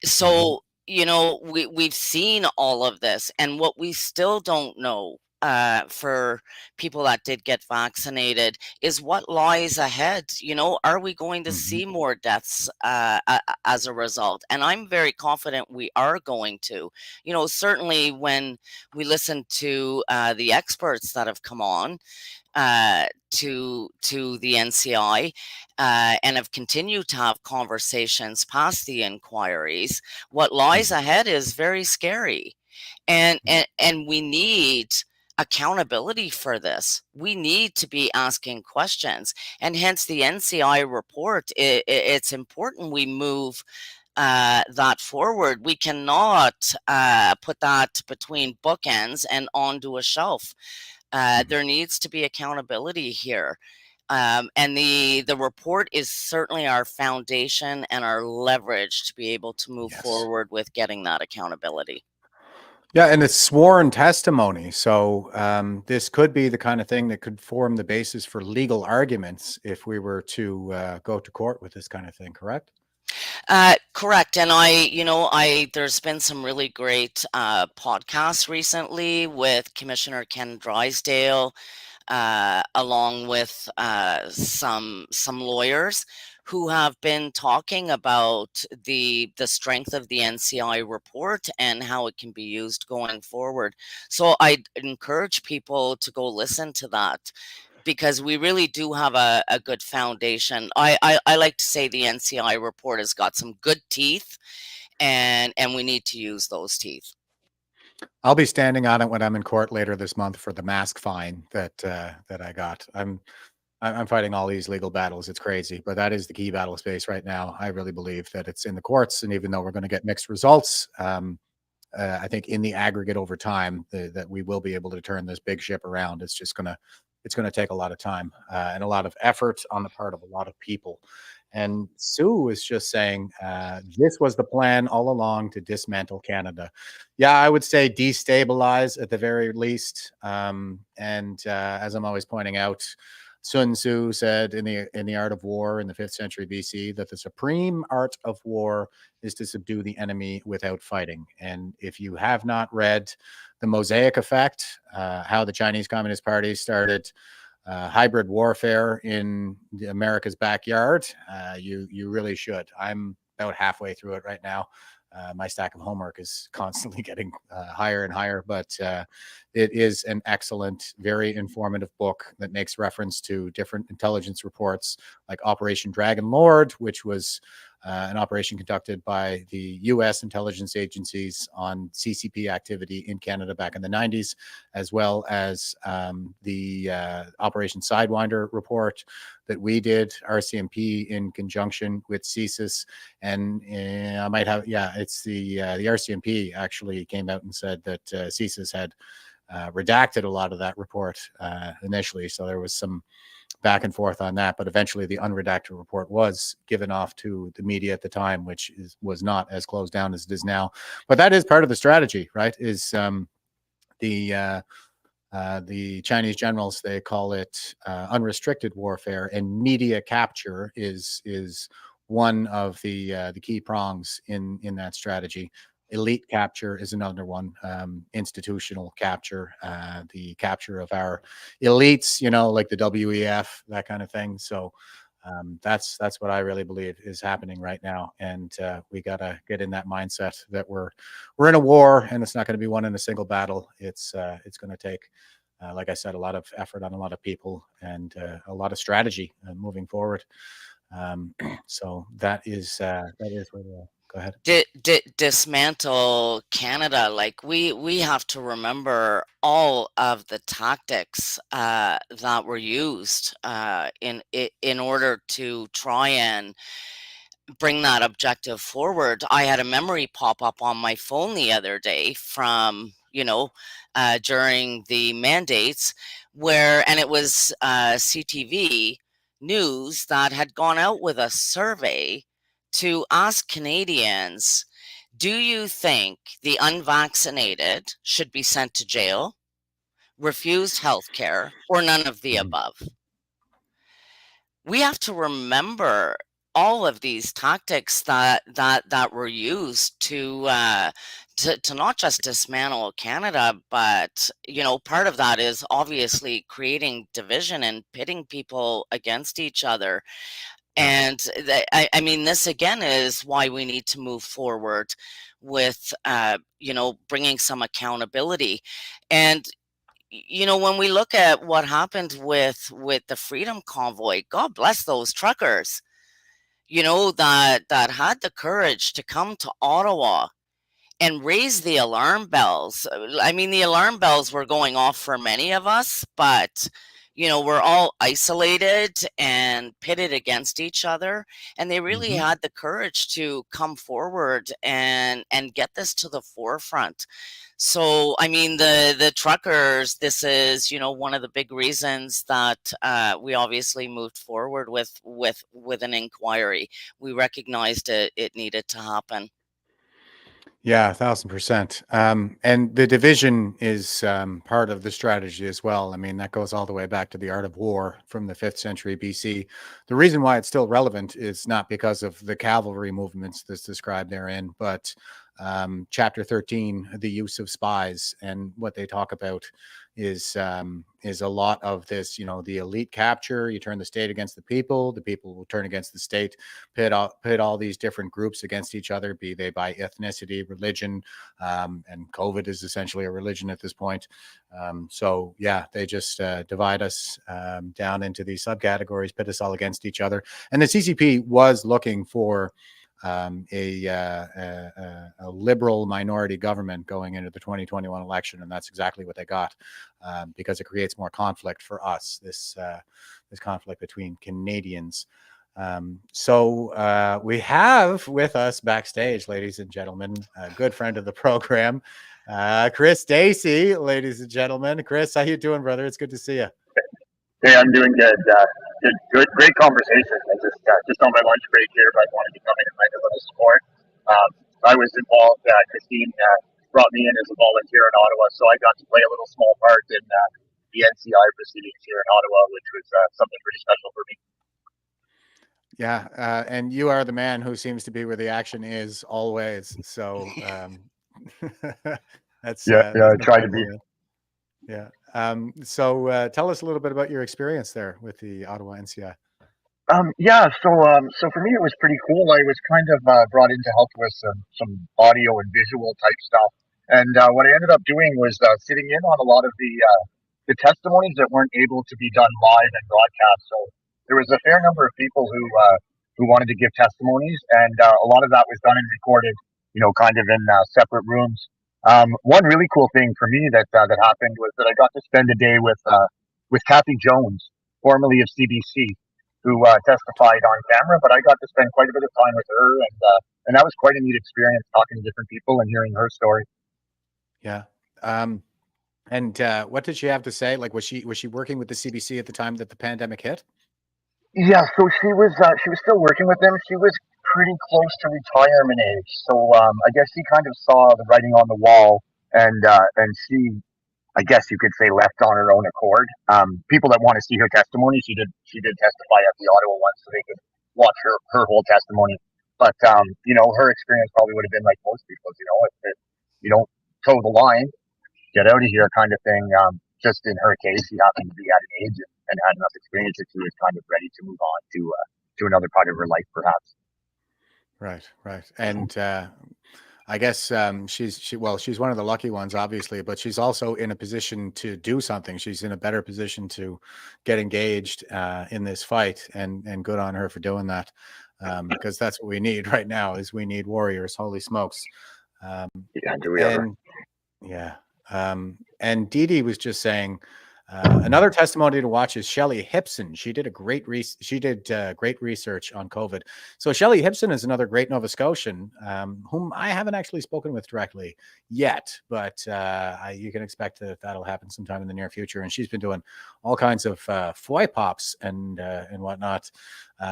So, we've seen all of this, and what we still don't know for people that did get vaccinated is what lies ahead. Are we going to see more deaths as a result? And I'm very confident we are going to. Certainly when we listen to the experts that have come on to the NCI and have continued to have conversations past the inquiries, what lies ahead is very scary, and we need accountability for this. We need to be asking questions, and hence the NCI report. It's important we move that forward. We cannot put that between bookends and onto a shelf. There needs to be accountability here. And the report is certainly our foundation and our leverage to be able to move forward with getting that accountability. Yeah, and it's sworn testimony. So this could be the kind of thing that could form the basis for legal arguments if we were to go to court with this kind of thing, correct? Correct. And there's been some really great podcasts recently with Commissioner Ken Drysdale, along with some lawyers who have been talking about the strength of the NCI report and how it can be used going forward. So I'd encourage people to go listen to that, because we really do have a good foundation. I like to say the NCI report has got some good teeth, and we need to use those teeth. I'll be standing on it when I'm in court later this month for the mask fine that I got. I'm fighting all these legal battles. It's crazy, but that is the key battle space right now. I really believe that it's in the courts, and even though we're going to get mixed results, I think in the aggregate over time that we will be able to turn this big ship around. It's going to take a lot of time and a lot of effort on the part of a lot of people. And Sue is just saying this was the plan all along, to dismantle Canada. Yeah, I would say destabilize at the very least. And as I'm always pointing out, Sun Tzu said in the Art of War in the 5th century BC that the supreme art of war is to subdue the enemy without fighting. And if you have not read The Mosaic Effect, how the Chinese Communist Party started hybrid warfare in America's backyard, you really should. I'm about halfway through it right now. My stack of homework is constantly getting higher and higher, but it is an excellent, very informative book that makes reference to different intelligence reports like Operation Dragon Lord, which was an operation conducted by the U.S. intelligence agencies on CCP activity in Canada back in the 90s, as well as the Operation Sidewinder report that we did, RCMP, in conjunction with CSIS. And I might have, it's the RCMP actually came out and said that CSIS had redacted a lot of that report initially. So there was some back and forth on that, but eventually the unredacted report was given off to the media at the time, which was not as closed down as it is now. But that is part of the strategy, right? Is the Chinese generals, they call it unrestricted warfare, and media capture is one of the key prongs in that strategy. Elite capture is another one. Institutional capture, the capture of our elites, like the WEF, that kind of thing. So that's what I really believe is happening right now, and we gotta get in that mindset that we're in a war, and it's not going to be won in a single battle. It's going to take, like I said, a lot of effort on a lot of people and a lot of strategy moving forward. So that is where we're at. Go ahead. Dismantle Canada. Like we have to remember all of the tactics that were used in order to try and bring that objective forward. I had a memory pop up on my phone the other day from during the mandates, and it was CTV News that had gone out with a survey to ask Canadians, do you think the unvaccinated should be sent to jail, refused health care, or none of the above? We have to remember all of these tactics that were used to not just dismantle Canada, but part of that is obviously creating division and pitting people against each other. And I mean, this again is why we need to move forward with, bringing some accountability. And, when we look at what happened with the Freedom Convoy, God bless those truckers, that had the courage to come to Ottawa and raise the alarm bells. I mean, the alarm bells were going off for many of us, but we're all isolated and pitted against each other, and they really had the courage to come forward and get this to the forefront. So, I mean, the truckers, this is, one of the big reasons that we obviously moved forward with an inquiry. We recognized it needed to happen. Yeah, 1,000%. And the division is part of the strategy as well. I mean, that goes all the way back to the Art of War from the 5th century BC. The reason why it's still relevant is not because of the cavalry movements that's described therein, but chapter 13, the use of spies, and what they talk about is a lot of this, the elite capture. You turn the state against the people will turn against the state, pit all these different groups against each other, be they by ethnicity, religion, and COVID is essentially a religion at this point. So yeah, they just divide us down into these subcategories, pit us all against each other. And the CCP was looking for a liberal minority government going into the 2021 election, and that's exactly what they got, because it creates more conflict for us. This conflict between Canadians. So we have with us backstage, ladies and gentlemen, a good friend of the program, Chris Dacey, ladies and gentlemen. Chris, how you doing, brother? It's good to see you. Hey, I'm doing good. Good, great conversation. I just on my lunch break here, but I wanted to come in and lend a little support. I was involved. Christine brought me in as a volunteer in Ottawa, so I got to play a little small part in the NCI proceedings here in Ottawa, which was something pretty special for me. Yeah, and you are the man who seems to be where the action is always. So that's I try to be. incredible. Yeah. So tell us a little bit about your experience there with the Ottawa NCI. So for me, it was pretty cool. I was kind of brought in to help with some audio and visual type stuff. And what I ended up doing was sitting in on a lot of the testimonies that weren't able to be done live and broadcast. So there was a fair number of people who wanted to give testimonies, and a lot of that was done and recorded, kind of in separate rooms. One really cool thing for me that happened was that I got to spend a day with Kathy Jones, formerly of CBC, who testified on camera, but I got to spend quite a bit of time with her, and that was quite a neat experience talking to different people and hearing her story. Yeah. And what did she have to say? Like, was she working with the CBC at the time that the pandemic hit? Yeah, so she was still working with them. She was pretty close to retirement age, so I guess she kind of saw the writing on the wall, and she, I guess you could say, left on her own accord. People that want to see her testimony, she did testify at the Ottawa one, so they could watch her whole testimony. But her experience probably would have been like most people's. If you don't toe the line, get out of here, kind of thing. Just in her case, she happened to be at an age and had enough experience that she was kind of ready to move on to another part of her life, perhaps. Right. And I guess she's one of the lucky ones, obviously, but she's also in a position to do something. She's in a better position to get engaged in this fight, and good on her for doing that, because that's what we need right now. Is we need warriors. Holy smokes! Do we ever? Yeah. And Dee Dee was just saying, another testimony to watch is Shelley Hipson. She did great research on COVID. So Shelley Hipson is another great Nova Scotian, whom I haven't actually spoken with directly yet, but you can expect that'll happen sometime in the near future. And she's been doing all kinds of FOI pops and whatnot.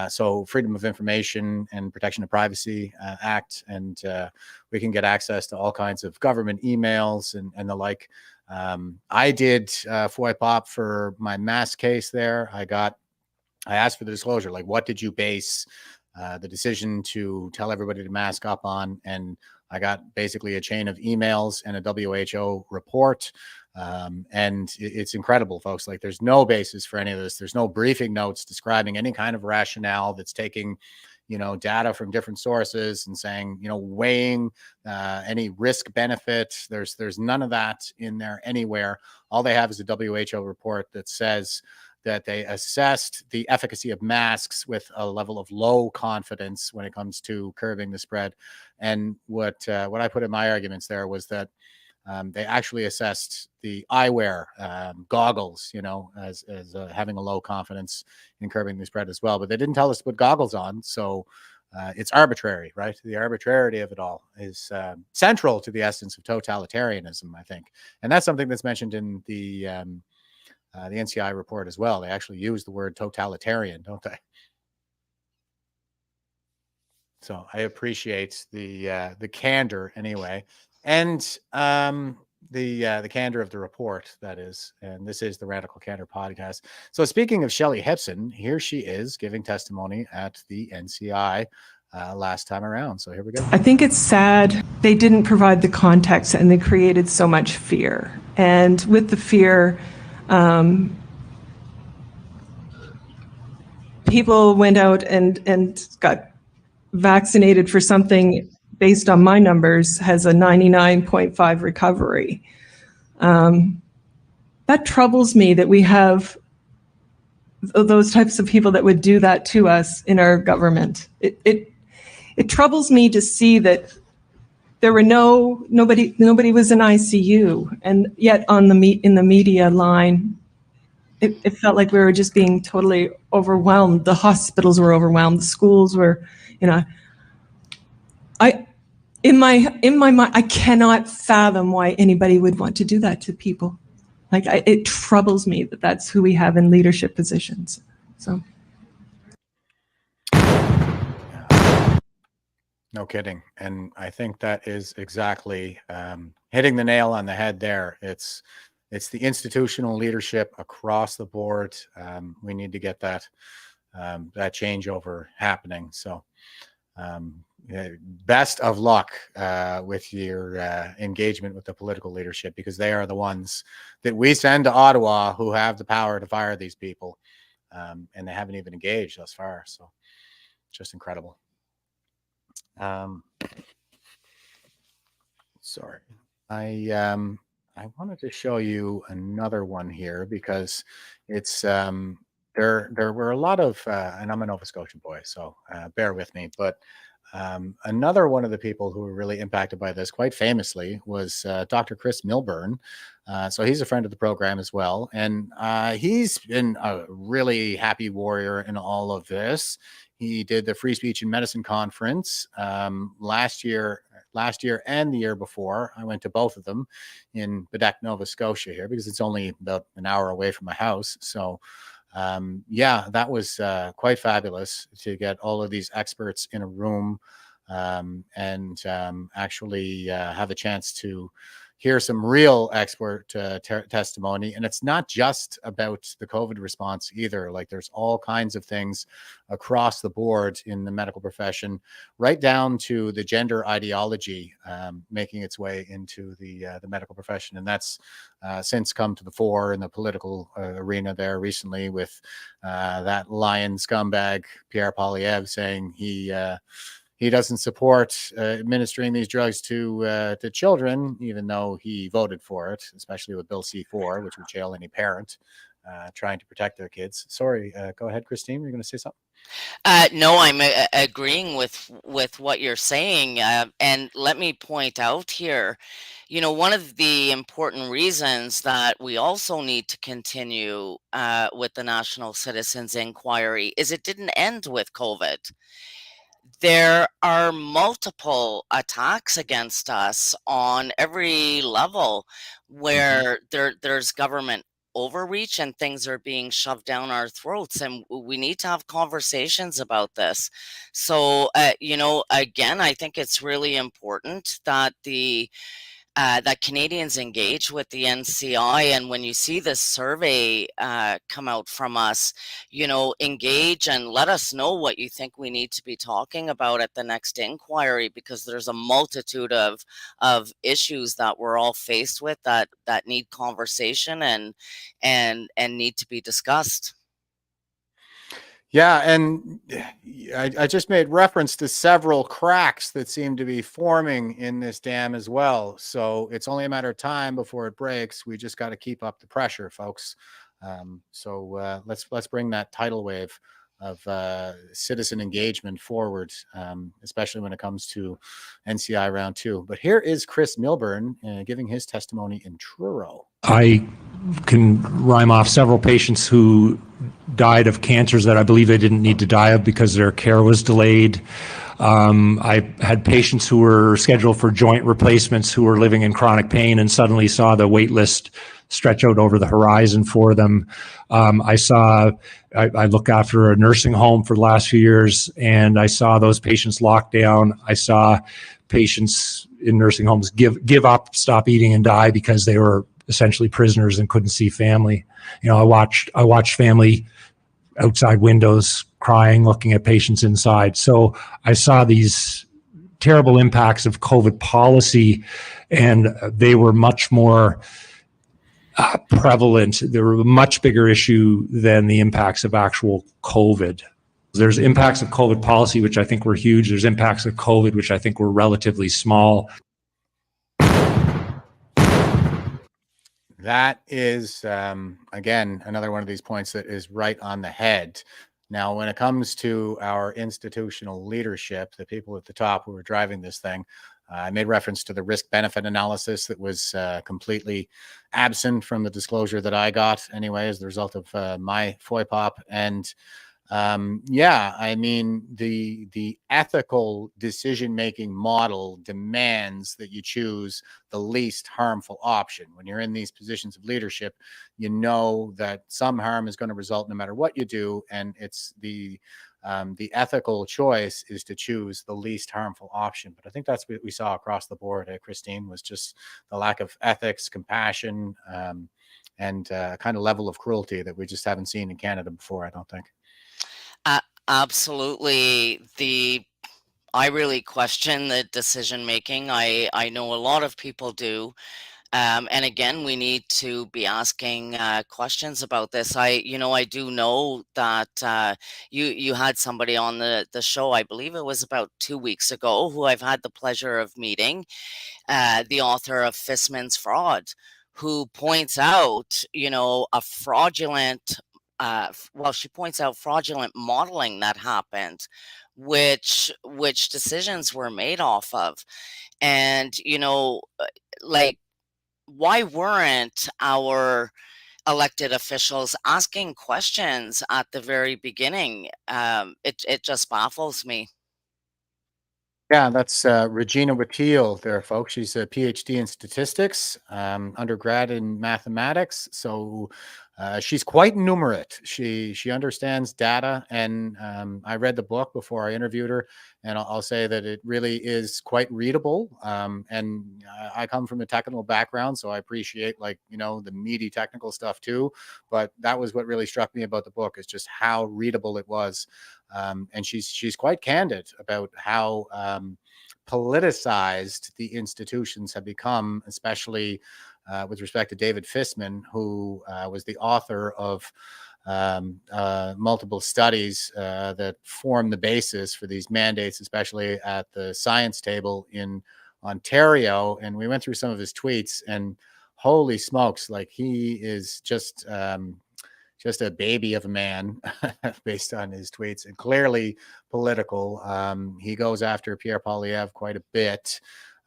So Freedom of Information and Protection of Privacy Act, and we can get access to all kinds of government emails and the like. I did FOI pop for my mask case there. I asked for the disclosure, like, what did you base the decision to tell everybody to mask up on? And I got basically a chain of emails and a WHO report. And it's incredible, folks. Like, there's no basis for any of this. There's no briefing notes describing any kind of rationale that's taking data from different sources and saying, weighing any risk benefit. There's none of that in there anywhere. All they have is a WHO report that says that they assessed the efficacy of masks with a level of low confidence when it comes to curbing the spread. And what I put in my arguments there was that they actually assessed the eyewear goggles, as having a low confidence in curbing the spread as well. But they didn't tell us to put goggles on. So it's arbitrary, right? The arbitrarity of it all is central to the essence of totalitarianism, I think. And that's something that's mentioned in the NCI report as well. They actually use the word totalitarian, don't they? So I appreciate the candor anyway. And the candor of the report, that is. And this is the Radical Candor podcast. So speaking of Shelley Hipson, here she is giving testimony at the NCI last time around. So here we go. I think it's sad they didn't provide the context, and they created so much fear. And with the fear, people went out and got vaccinated for something based on my numbers, has a 99.5 recovery. That troubles me that we have those types of people that would do that to us in our government. It troubles me to see that there were nobody was in ICU, and yet in the media line, it felt like we were just being totally overwhelmed. The hospitals were overwhelmed. The schools were, in my mind, I cannot fathom why anybody would want to do that to people. It troubles me that that's who we have in leadership positions. So. No kidding. And I think that is exactly hitting the nail on the head there. It's it's the institutional leadership across the board. We need to get that changeover happening. So best of luck with your engagement with the political leadership, because they are the ones that we send to Ottawa who have the power to fire these people, and they haven't even engaged thus far. So just incredible. Sorry, I wanted to show you another one here because it's there were a lot of and I'm a Nova Scotian boy, so bear with me, but another one of the people who were really impacted by this quite famously was Dr. Chris Milburn. So he's a friend of the program as well. And he's been a really happy warrior in all of this. He did the Free Speech and Medicine Conference last year and the year before. I went to both of them in Bedeck, Nova Scotia here, because it's only about an hour away from my house. So yeah, that was quite fabulous to get all of these experts in a room and actually have a chance to hear some real expert testimony. And it's not just about the COVID response either. Like, there's all kinds of things across the board in the medical profession, right down to the gender ideology making its way into the medical profession. And that's since come to the fore in the political arena there recently with that lion scumbag Pierre Poilievre saying he doesn't support administering these drugs to children, even though he voted for it, especially with Bill C-4, which would jail any parent trying to protect their kids. Sorry, go ahead, Christine. You're going to say something? No, I'm agreeing with what you're saying. And let me point out here, one of the important reasons that we also need to continue with the National Citizens Inquiry is it didn't end with COVID. There are multiple attacks against us on every level where there's government overreach and things are being shoved down our throats, and we need to have conversations about this. So again, I think it's really important that that Canadians engage with the NCI. And when you see this survey come out from us, engage and let us know what you think we need to be talking about at the next inquiry, because there's a multitude of issues that we're all faced with that need conversation and need to be discussed. Yeah, and I just made reference to several cracks that seem to be forming in this dam as well. So it's only a matter of time before it breaks. We just got to keep up the pressure, folks. So let's bring that tidal wave of citizen engagement forward, especially when it comes to NCI round 2. But here is Chris Milburn giving his testimony in Truro. I can rhyme off several patients who died of cancers that I believe they didn't need to die of because their care was delayed. I had patients who were scheduled for joint replacements who were living in chronic pain and suddenly saw the wait list stretch out over the horizon for them. I look after a nursing home for the last few years, and I saw those patients locked down. I saw patients in nursing homes give up, stop eating, and die because they were essentially prisoners and couldn't see family. I watched family outside windows crying, looking at patients inside. So I saw these terrible impacts of COVID policy, and they were much more prevalent. They were a much bigger issue than the impacts of actual COVID. There's impacts of COVID policy, which I think were huge. There's impacts of COVID, which I think were relatively small. That is, again, another one of these points that is right on the head. Now, when it comes to our institutional leadership, the people at the top who are driving this thing, I made reference to the risk-benefit analysis that was completely absent from the disclosure that I got anyway as the result of my FOIPOP. And yeah, I mean, the ethical decision-making model demands that you choose the least harmful option. When you're in these positions of leadership, you know that some harm is going to result no matter what you do, and it's the ethical choice is to choose the least harmful option. But I think that's what we saw across the board, Christine, was just the lack of ethics, compassion, and kind of level of cruelty that we just haven't seen in Canada before, I don't think. Absolutely. I really question the decision making. I know a lot of people do. And again, we need to be asking questions about this. I do know that you had somebody on the show, I believe it was about 2 weeks ago, who I've had the pleasure of meeting, the author of Fissman's Fraud, who points out, a fraudulent, she points out fraudulent modeling that happened, which decisions were made off of. And, like, why weren't our elected officials asking questions at the very beginning? It just baffles me. Yeah, that's Regina Wattiel there, folks. She's a PhD in statistics, undergrad in mathematics. So she's quite numerate. She understands data, and I read the book before I interviewed her, and I'll say that it really is quite readable. And I come from a technical background, so I appreciate the meaty technical stuff too. But that was what really struck me about the book, is just how readable it was. And she's quite candid about how politicized the institutions have become, especially with respect to David Fissman, who was the author of multiple studies that form the basis for these mandates, especially at the science table in Ontario. And we went through some of his tweets, and holy smokes, like, he is just a baby of a man based on his tweets, and clearly political. He goes after Pierre Poilievre quite a bit.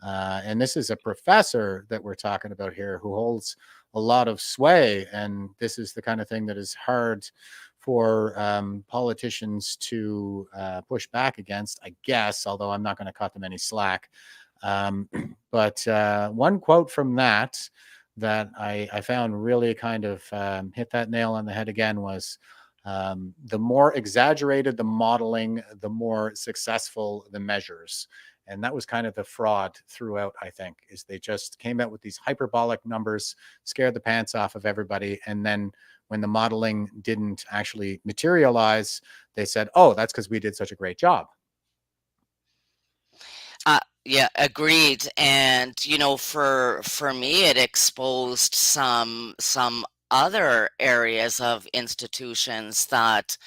And this is a professor that we're talking about here who holds a lot of sway. And this is the kind of thing that is hard for politicians to push back against, I guess, although I'm not going to cut them any slack. But one quote from that I found really kind of hit that nail on the head again was, the more exaggerated the modeling, the more successful the measures. And that was kind of the fraud throughout, I think, is they just came out with these hyperbolic numbers, scared the pants off of everybody. And then when the modeling didn't actually materialize, they said, oh, that's because we did such a great job. Yeah, agreed. And for me, it exposed some other areas of institutions that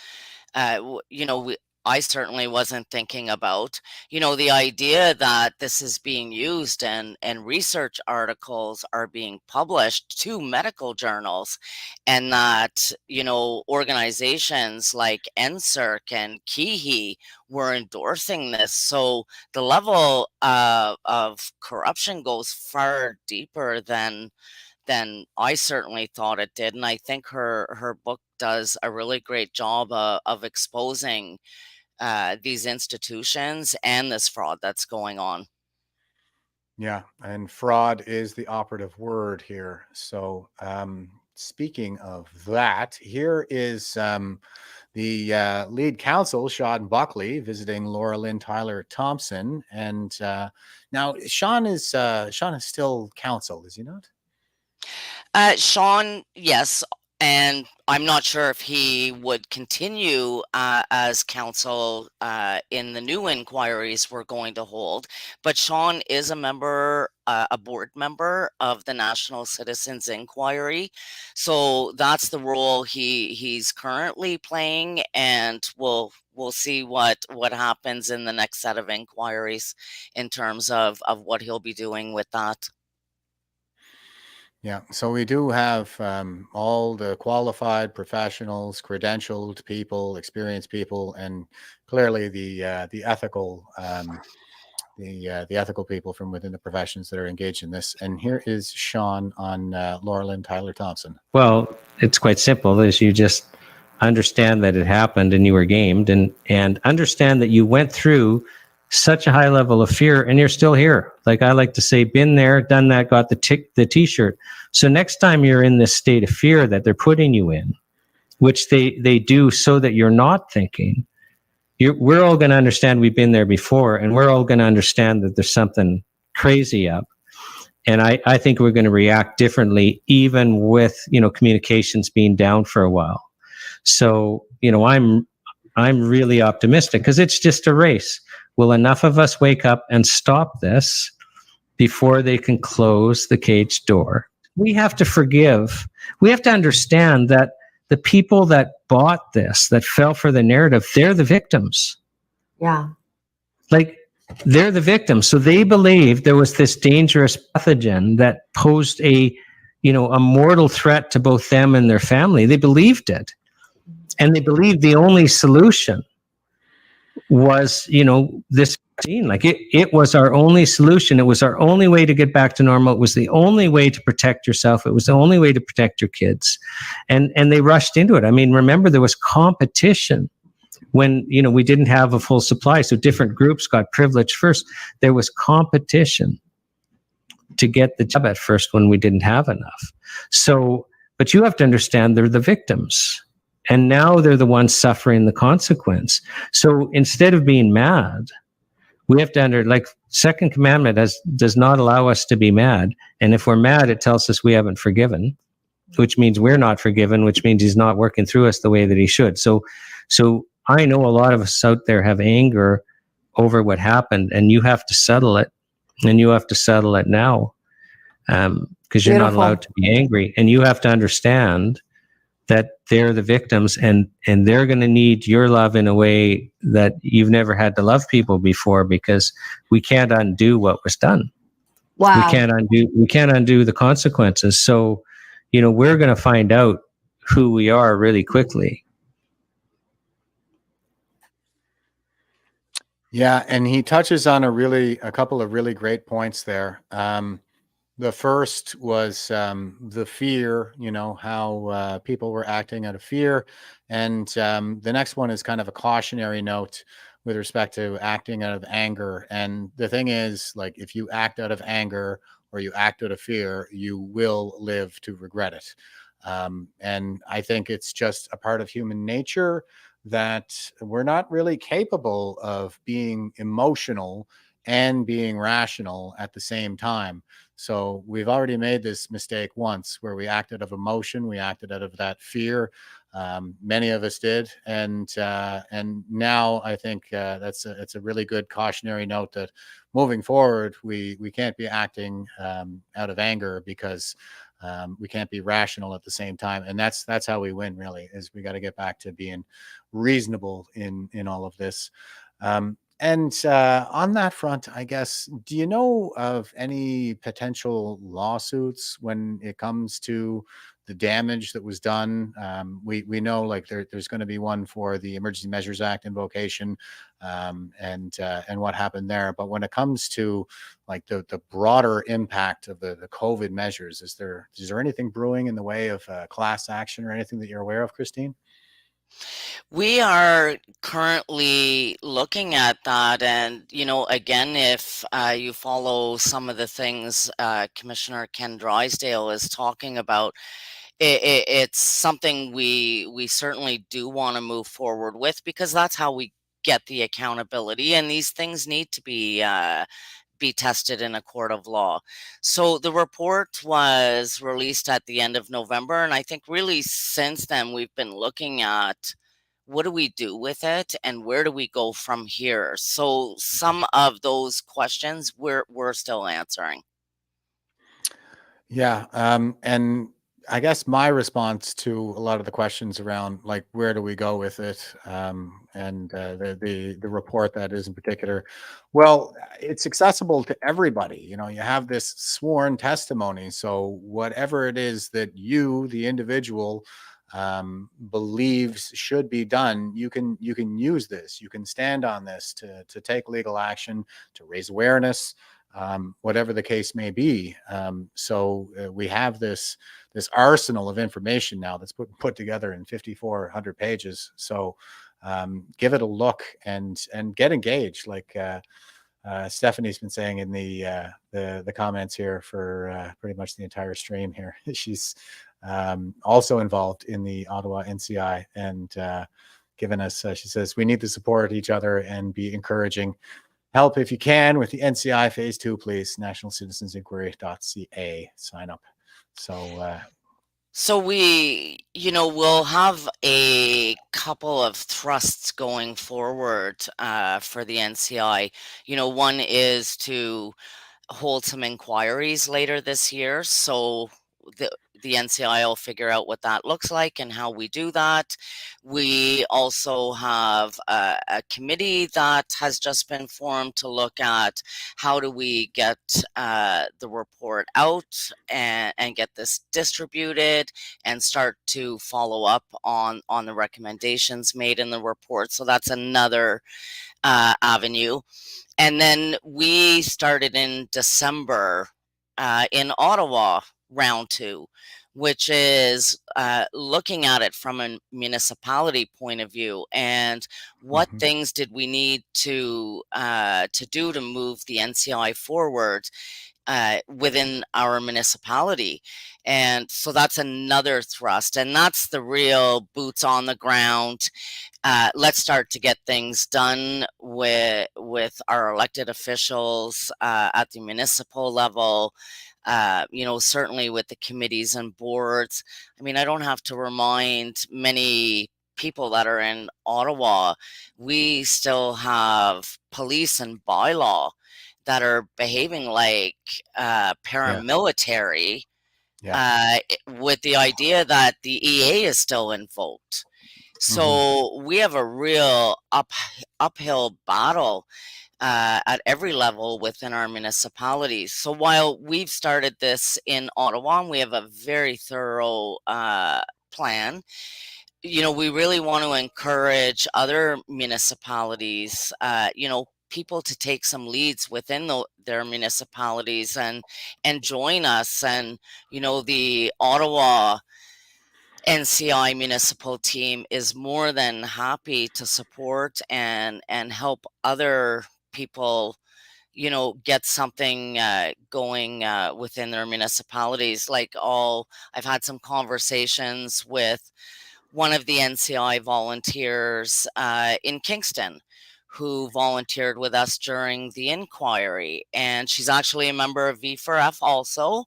I certainly wasn't thinking about. The idea that this is being used and research articles are being published to medical journals, and that organizations like NSERC and KIHI were endorsing this. So the level of corruption goes far deeper than I certainly thought it did. And I think her book does a really great job of exposing these institutions and this fraud that's going on. Yeah, and fraud is the operative word here. So speaking of that, here is the lead counsel, Sean Buckley, visiting Laura Lynn Tyler Thompson. And now Sean is still counsel, is he not? Sean, yes. And I'm not sure if he would continue as counsel in the new inquiries we're going to hold. But Sean is a board member of the National Citizens Inquiry. So that's the role he's currently playing. And we'll see what happens in the next set of inquiries in terms of what he'll be doing with that. Yeah, so we do have all the qualified professionals, credentialed people, experienced people, and clearly the ethical the ethical people from within the professions that are engaged in this. And here is Sean on Laura Lynn Tyler Thompson. Well, it's quite simple. Is you just understand that it happened and you were gamed, and understand that you went through such a high level of fear and you're still here. Like I like to say, been there, done that, got the t-shirt. So next time you're in this state of fear that they're putting you in, which they do so that you're not thinking, we're all going to understand we've been there before, and we're all going to understand that there's something crazy up. And I think we're going to react differently, even with, communications being down for a while. So, I'm really optimistic because it's just a race. Will enough of us wake up and stop this before they can close the cage door? We have to forgive. We have to understand that the people that bought this, that fell for the narrative, they're the victims. Yeah. Like, they're the victims. So they believed there was this dangerous pathogen that posed a mortal threat to both them and their family. They believed it. And they believed the only solution was, this vaccine. Like, it was our only solution. It was our only way to get back to normal. It was the only way to protect yourself. It was the only way to protect your kids. And they rushed into it. I mean, remember, there was competition when, we didn't have a full supply. So different groups got privileged first. There was competition to get the job at first when we didn't have enough. So, but you have to understand, they're the victims. And now they're the ones suffering the consequence. So instead of being mad, we have to Second Commandment does not allow us to be mad. And if we're mad, it tells us we haven't forgiven, which means we're not forgiven, which means he's not working through us the way that he should. So I know a lot of us out there have anger over what happened, and you have to settle it, and you have to settle it now, because you're not allowed to be angry. And you have to understand that they're the victims, and they're going to need your love in a way that you've never had to love people before, because we can't undo what was done. Wow. We can't undo the consequences. So, we're going to find out who we are really quickly. Yeah, and he touches on a couple of really great points there. The first was the fear, how people were acting out of fear. And the next one is kind of a cautionary note with respect to acting out of anger. And the thing is, like, if you act out of anger or you act out of fear, you will live to regret it. And I think it's just a part of human nature that we're not really capable of being emotional and being rational at the same time. So we've already made this mistake once where we acted out of emotion, we acted out of that fear. Many of us did, and now I think it's a really good cautionary note that moving forward we can't be acting out of anger, because we can't be rational at the same time. And that's how we win, really, is we got to get back to being reasonable in all of this. And on that front, I guess, do you know of any potential lawsuits when it comes to the damage that was done? We know, like, there's going to be one for the Emergency Measures Act invocation, and what happened there. But when it comes to, like, the broader impact of the COVID measures, is there anything brewing in the way of class action or anything that you're aware of, Christine? We are currently looking at that. And, again, if you follow some of the things Commissioner Ken Drysdale is talking about, it's something we certainly do want to move forward with, because that's how we get the accountability. And these things need to be tested in a court of law. So the report was released at the end of November. And I think really since then, we've been looking at what do we do with it and where do we go from here? So some of those questions we're still answering. Yeah. And I guess my response to a lot of the questions around, like, where do we go with it, and the report that is in particular, well, it's accessible to everybody. You have this sworn testimony, so whatever it is that you, the individual, believes should be done, you can use this. You can stand on this to take legal action, to raise awareness, whatever the case may be. So we have this arsenal of information now that's put together in 5,400 pages. So give it a look and get engaged, like Stephanie's been saying in the comments here for pretty much the entire stream here. She's also involved in the Ottawa NCI, and given us, she says, we need to support each other and be encouraging. help if you can with the NCI Phase 2, please. nationalcitizensinquiry.ca. Sign up. So we'll have a couple of thrusts going forward for the NCI. One is to hold some inquiries later this year. So the NCI will figure out what that looks like and how we do that. We also have a committee that has just been formed to look at how do we get the report out and get this distributed and start to follow up on the recommendations made in the report. So that's another avenue. And then we started in December in Ottawa, round 2, which is looking at it from a municipality point of view and what things did we need to do to move the NCI forward within our municipality. And so that's another thrust, and that's the real boots on the ground. Let's start to get things done with our elected officials at the municipal level. Certainly with the committees and boards. I mean, I don't have to remind many people that are in Ottawa, we still have police and bylaw that are behaving like paramilitary with the idea that the EA is still invoked. So we have a real uphill battle at every level within our municipalities. So while we've started this in Ottawa, and we have a very thorough plan, we really want to encourage other municipalities, people to take some leads within their municipalities and join us. And, the Ottawa NCI municipal team is more than happy to support and help other people, get something going within their municipalities. I've had some conversations with one of the NCI volunteers in Kingston who volunteered with us during the inquiry, and she's actually a member of V4F also.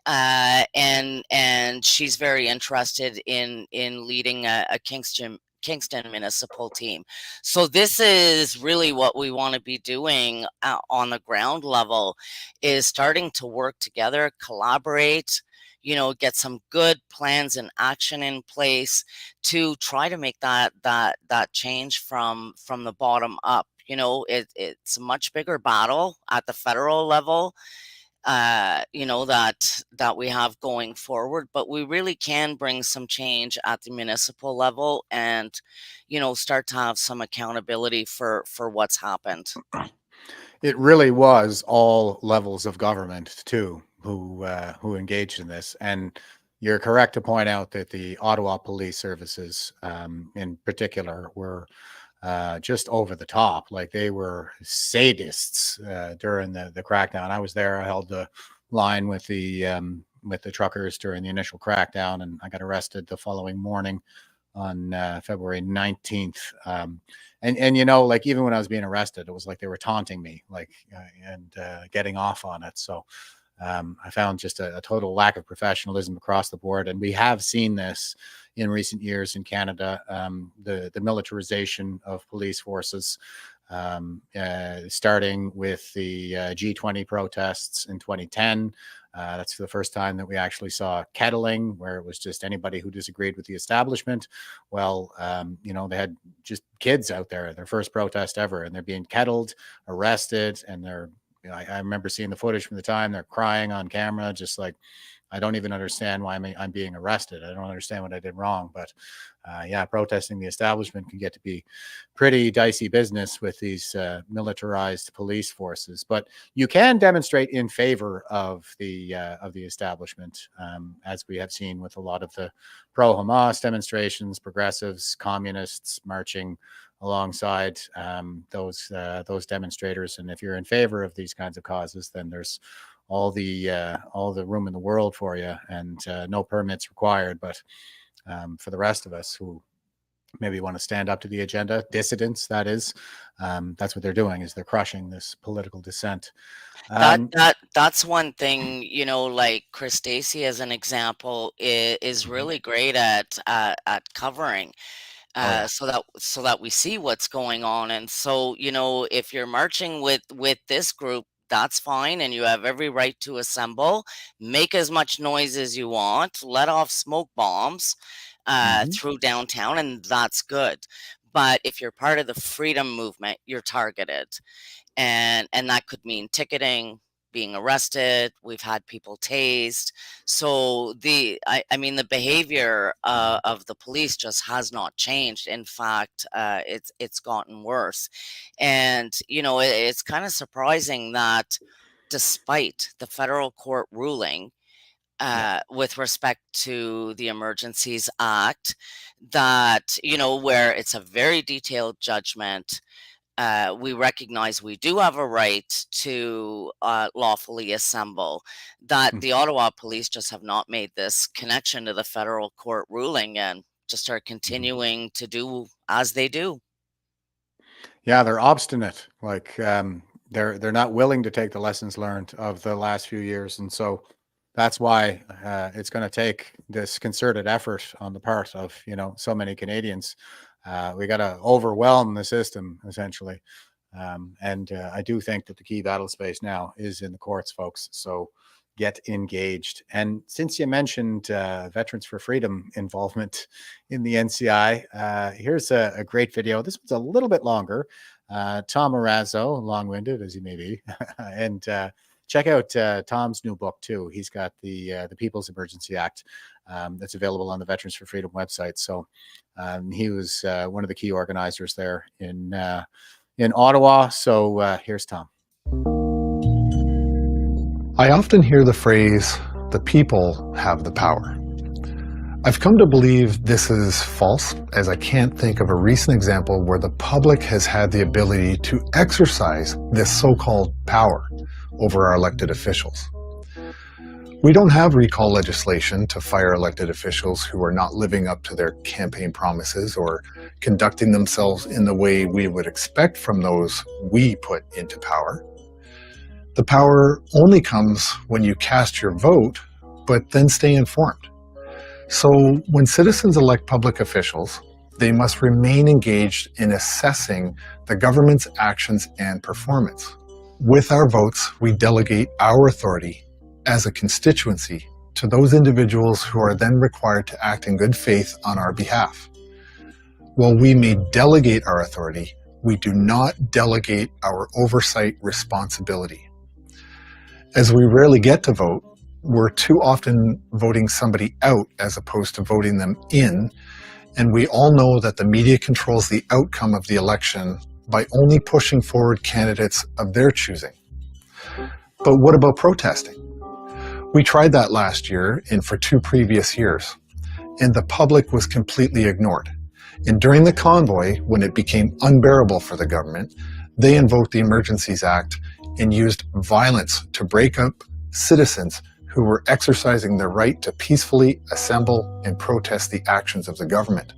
And she's very interested in leading a Kingston municipal team. So this is really what we want to be doing on the ground level, is starting to work together, collaborate, get some good plans and action in place to try to make that change from the bottom up. It's a much bigger battle at the federal level that we have going forward, but we really can bring some change at the municipal level and start to have some accountability for what's happened. It really was all levels of government too who engaged in this. And you're correct to point out that the Ottawa Police Services in particular were just over the top. Like, they were sadists during the crackdown. I was there. I held the line with the truckers during the initial crackdown, and I got arrested the following morning on February 19th. And even when I was being arrested, it was like they were taunting me, and getting off on it. So I found just a total lack of professionalism across the board. And we have seen this in recent years in Canada, the militarization of police forces, starting with the G20 protests in 2010. That's the first time that we actually saw kettling, where it was just anybody who disagreed with the establishment. Well, they had just kids out there, their first protest ever, and they're being kettled, arrested, and I remember seeing the footage from the time. They're crying on camera, just like, I don't even understand why I'm being arrested. I don't understand what I did wrong. But protesting the establishment can get to be pretty dicey business with these militarized police forces. But you can demonstrate in favor of the establishment, as we have seen with a lot of the pro-Hamas demonstrations, progressives, communists marching alongside those demonstrators. And if you're in favor of these kinds of causes, then there's all the room in the world for you, and no permits required. But for the rest of us who maybe want to stand up to the agenda, dissidents, that is. That's what they're doing, is they're crushing this political dissent. That's one thing, like Chris Stacy as an example is really great at covering, Oh, yeah. so that we see what's going on. And so, if you're marching with this group, that's fine, and you have every right to assemble, make as much noise as you want, let off smoke bombs through downtown, and that's good. But if you're part of the freedom movement, you're targeted, and that could mean ticketing, being arrested. We've had people tased. So I mean, the behavior of the police just has not changed. In fact, it's gotten worse. And it's kind of surprising that despite the federal court ruling with respect to the Emergencies Act, that where it's a very detailed judgment, we recognize we do have a right to lawfully assemble, that the Ottawa police just have not made this connection to the federal court ruling and just are continuing to do as they do. Yeah, they're obstinate. Like they're not willing to take the lessons learned of the last few years, and so that's why it's going to take this concerted effort on the part of so many Canadians. We got to overwhelm the system essentially, and I do think that the key battle space now is in the courts, folks. So get engaged. And since you mentioned Veterans for Freedom involvement in the NCI, here's a great video. This one's a little bit longer. Tom Marazzo, long-winded as he may be, and check out Tom's new book too. He's got the People's Emergency Act that's available on the Veterans for Freedom website. So he was one of the key organizers there in Ottawa. So here's Tom. I often hear the phrase, "the people have the power." I've come to believe this is false, as I can't think of a recent example where the public has had the ability to exercise this so-called power over our elected officials. We don't have recall legislation to fire elected officials who are not living up to their campaign promises or conducting themselves in the way we would expect from those we put into power. The power only comes when you cast your vote, but then stay informed. So when citizens elect public officials, they must remain engaged in assessing the government's actions and performance. With our votes, we delegate our authority as a constituency to those individuals who are then required to act in good faith on our behalf. While we may delegate our authority, we do not delegate our oversight responsibility. As we rarely get to vote, we're too often voting somebody out as opposed to voting them in, and we all know that the media controls the outcome of the election by only pushing forward candidates of their choosing. But what about protesting? We tried that last year and for 2 previous years, and the public was completely ignored. And during the convoy, when it became unbearable for the government, they invoked the Emergencies Act and used violence to break up citizens who were exercising their right to peacefully assemble and protest the actions of the government.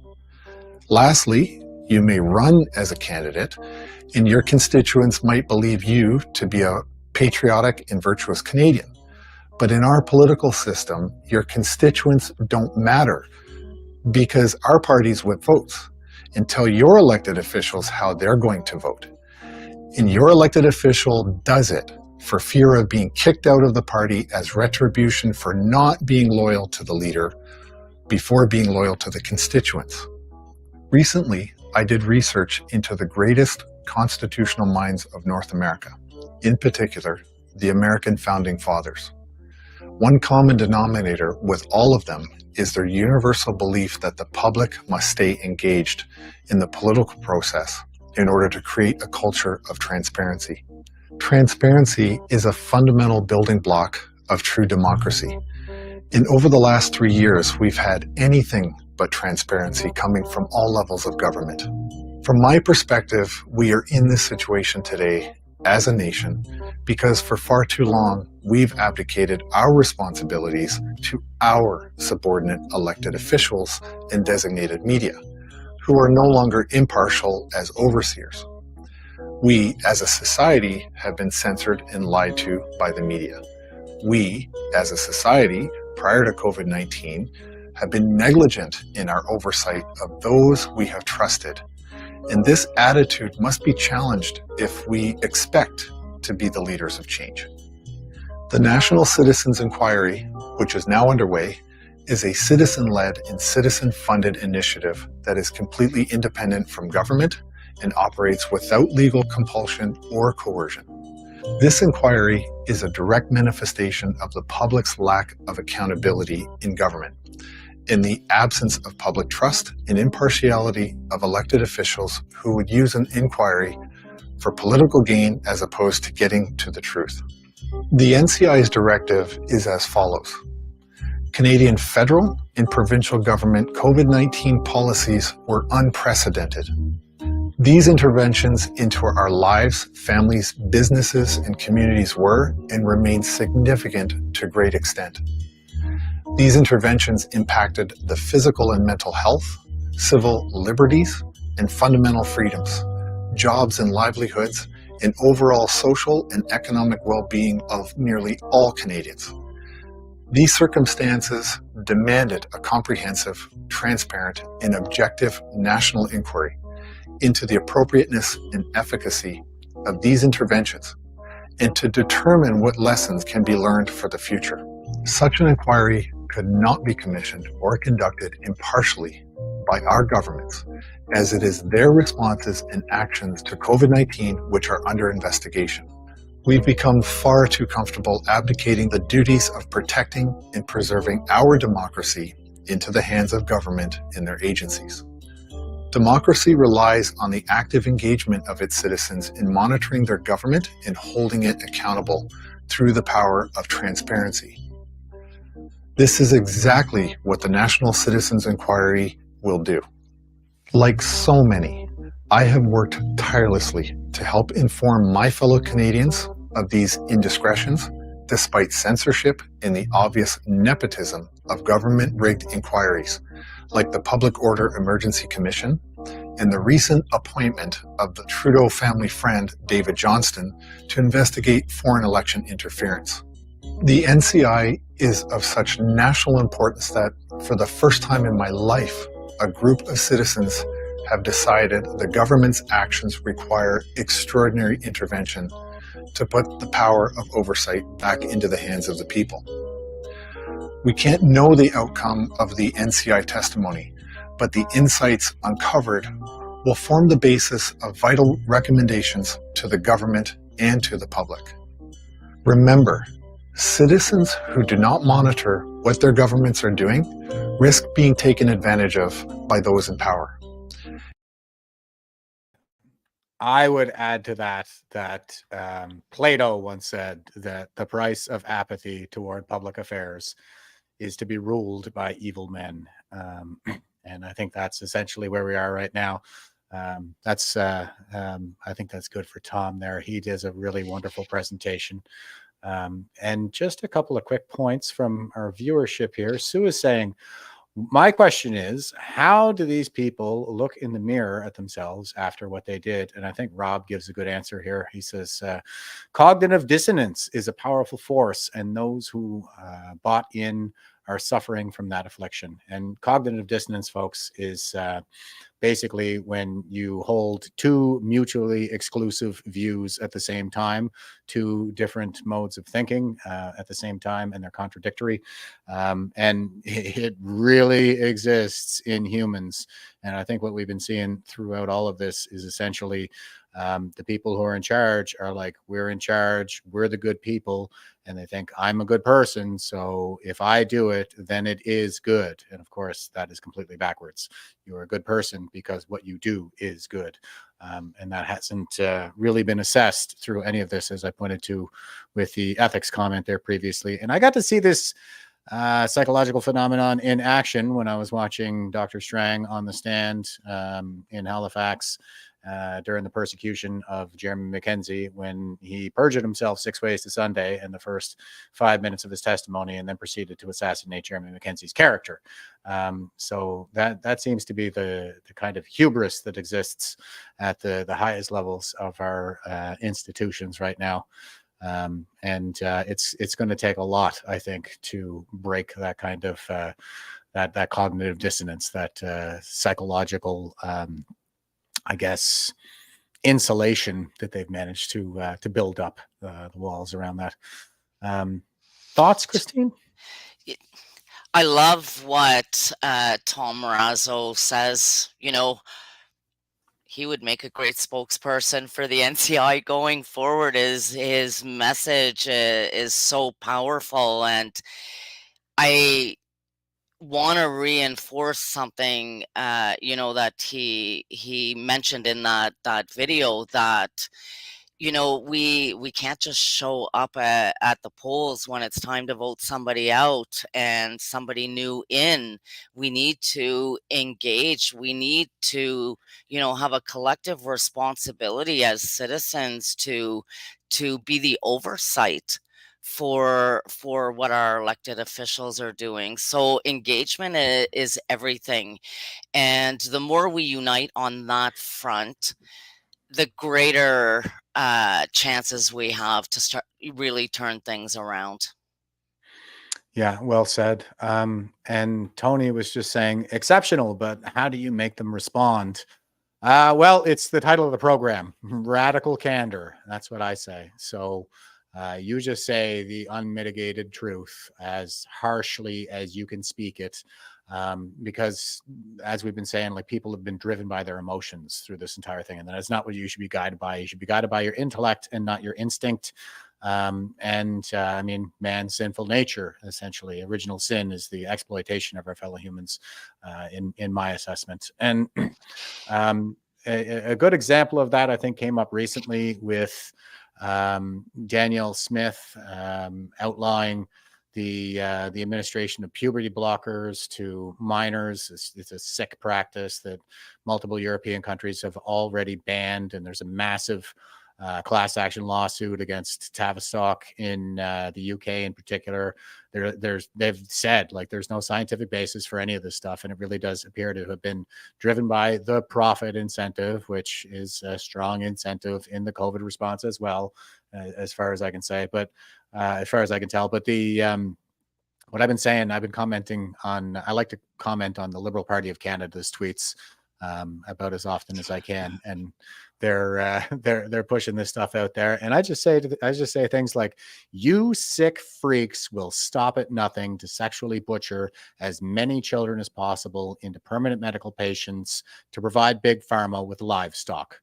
Lastly, you may run as a candidate, and your constituents might believe you to be a patriotic and virtuous Canadian. But in our political system, your constituents don't matter because our parties whip votes and tell your elected officials how they're going to vote. And your elected official does it for fear of being kicked out of the party as retribution for not being loyal to the leader before being loyal to the constituents. Recently, I did research into the greatest constitutional minds of North America, in particular, the American Founding Fathers. One common denominator with all of them is their universal belief that the public must stay engaged in the political process in order to create a culture of transparency. Transparency is a fundamental building block of true democracy. And over the last 3 years, we've had anything but transparency coming from all levels of government. From my perspective, we are in this situation today as a nation because for far too long, we've abdicated our responsibilities to our subordinate elected officials and designated media, who are no longer impartial as overseers. We, as a society, have been censored and lied to by the media. We, as a society, prior to COVID-19, have been negligent in our oversight of those we have trusted. And this attitude must be challenged if we expect to be the leaders of change. The National Citizens Inquiry, which is now underway, is a citizen-led and citizen-funded initiative that is completely independent from government and operates without legal compulsion or coercion. This inquiry is a direct manifestation of the public's lack of accountability in government, in the absence of public trust and impartiality of elected officials who would use an inquiry for political gain as opposed to getting to the truth. The NCI's directive is as follows. Canadian federal and provincial government COVID-19 policies were unprecedented. These interventions into our lives, families, businesses, and communities were and remain significant to great extent. These interventions impacted the physical and mental health, civil liberties, and fundamental freedoms, jobs and livelihoods, and overall social and economic well-being of nearly all Canadians. These circumstances demanded a comprehensive, transparent, and objective national inquiry into the appropriateness and efficacy of these interventions, and to determine what lessons can be learned for the future. Such an inquiry could not be commissioned or conducted impartially by our governments, as it is their responses and actions to COVID-19 which are under investigation. We've become far too comfortable abdicating the duties of protecting and preserving our democracy into the hands of government and their agencies. Democracy relies on the active engagement of its citizens in monitoring their government and holding it accountable through the power of transparency. This is exactly what the National Citizens Inquiry will do. Like so many, I have worked tirelessly to help inform my fellow Canadians of these indiscretions, despite censorship and the obvious nepotism of government-rigged inquiries, like the Public Order Emergency Commission and the recent appointment of the Trudeau family friend, David Johnston, to investigate foreign election interference. The NCI is of such national importance that, for the first time in my life, a group of citizens have decided the government's actions require extraordinary intervention to put the power of oversight back into the hands of the people. We can't know the outcome of the NCI testimony, but the insights uncovered will form the basis of vital recommendations to the government and to the public. Remember, citizens who do not monitor what their governments are doing risk being taken advantage of by those in power. I would add to that Plato once said that the price of apathy toward public affairs is to be ruled by evil men. And I think that's essentially where we are right now. I think that's good for Tom there. He does a really wonderful presentation. And just a couple of quick points from our viewership here. Sue is saying, my question is, how do these people look in the mirror at themselves after what they did? And I think Rob gives a good answer here. He says, cognitive dissonance is a powerful force, and those who bought in are suffering from that affliction. And cognitive dissonance, folks, is basically when you hold two mutually exclusive views at the same time, two different modes of thinking at the same time, and they're contradictory. And it really exists in humans. And I think what we've been seeing throughout all of this is essentially the people who are in charge are like, we're in charge, we're the good people, and they think I'm a good person, so if I do it, then it is good. And of course, that is completely backwards. You're a good person because what you do is good. And that hasn't really been assessed through any of this, as I pointed to with the ethics comment there previously. And I got to see this psychological phenomenon in action when I was watching Dr. Strang on the stand in Halifax. during the persecution of Jeremy McKenzie when he perjured himself 6 ways to Sunday in the first 5 minutes of his testimony and then proceeded to assassinate Jeremy McKenzie's character. So that seems to be the kind of hubris that exists at the highest levels of our institutions right now. And it's going to take a lot, I think, to break that kind of that cognitive dissonance, that psychological, I guess, insulation that they've managed to build up the walls around that. Thoughts, Christine? I love what Tom Marazzo says. He would make a great spokesperson for the NCI going forward. His message is so powerful, and I want to reinforce something that he mentioned in that video, that we can't just show up at the polls when it's time to vote somebody out and somebody new in. We need to engage. We need to have a collective responsibility as citizens to be the oversight for what our elected officials are doing. So engagement is everything, and the more we unite on that front, the greater chances we have to start really turn things around. Yeah, well said. And Tony was just saying exceptional, but how do you make them respond? Well, it's the title of the program, Radical Candor. That's what I say. So you just say the unmitigated truth as harshly as you can speak it. Because as we've been saying, like, people have been driven by their emotions through this entire thing. And that is not what you should be guided by. You should be guided by your intellect and not your instinct. I mean, man's sinful nature, essentially, original sin is the exploitation of our fellow humans, in my assessment. And a good example of that, I think, came up recently with Danielle Smith outlawing the administration of puberty blockers to minors. It's a sick practice that multiple European countries have already banned, and there's a massive class action lawsuit against Tavistock in the UK in particular. They've said, like, there's no scientific basis for any of this stuff, and it really does appear to have been driven by the profit incentive, which is a strong incentive in the COVID response as well, as far as I can say. But as far as I can tell, but what I've been saying, I've been commenting on. I like to comment on the Liberal Party of Canada's tweets about as often as I can, and they're pushing this stuff out there. And I just say things like, "You sick freaks will stop at nothing to sexually butcher as many children as possible into permanent medical patients to provide big pharma with livestock."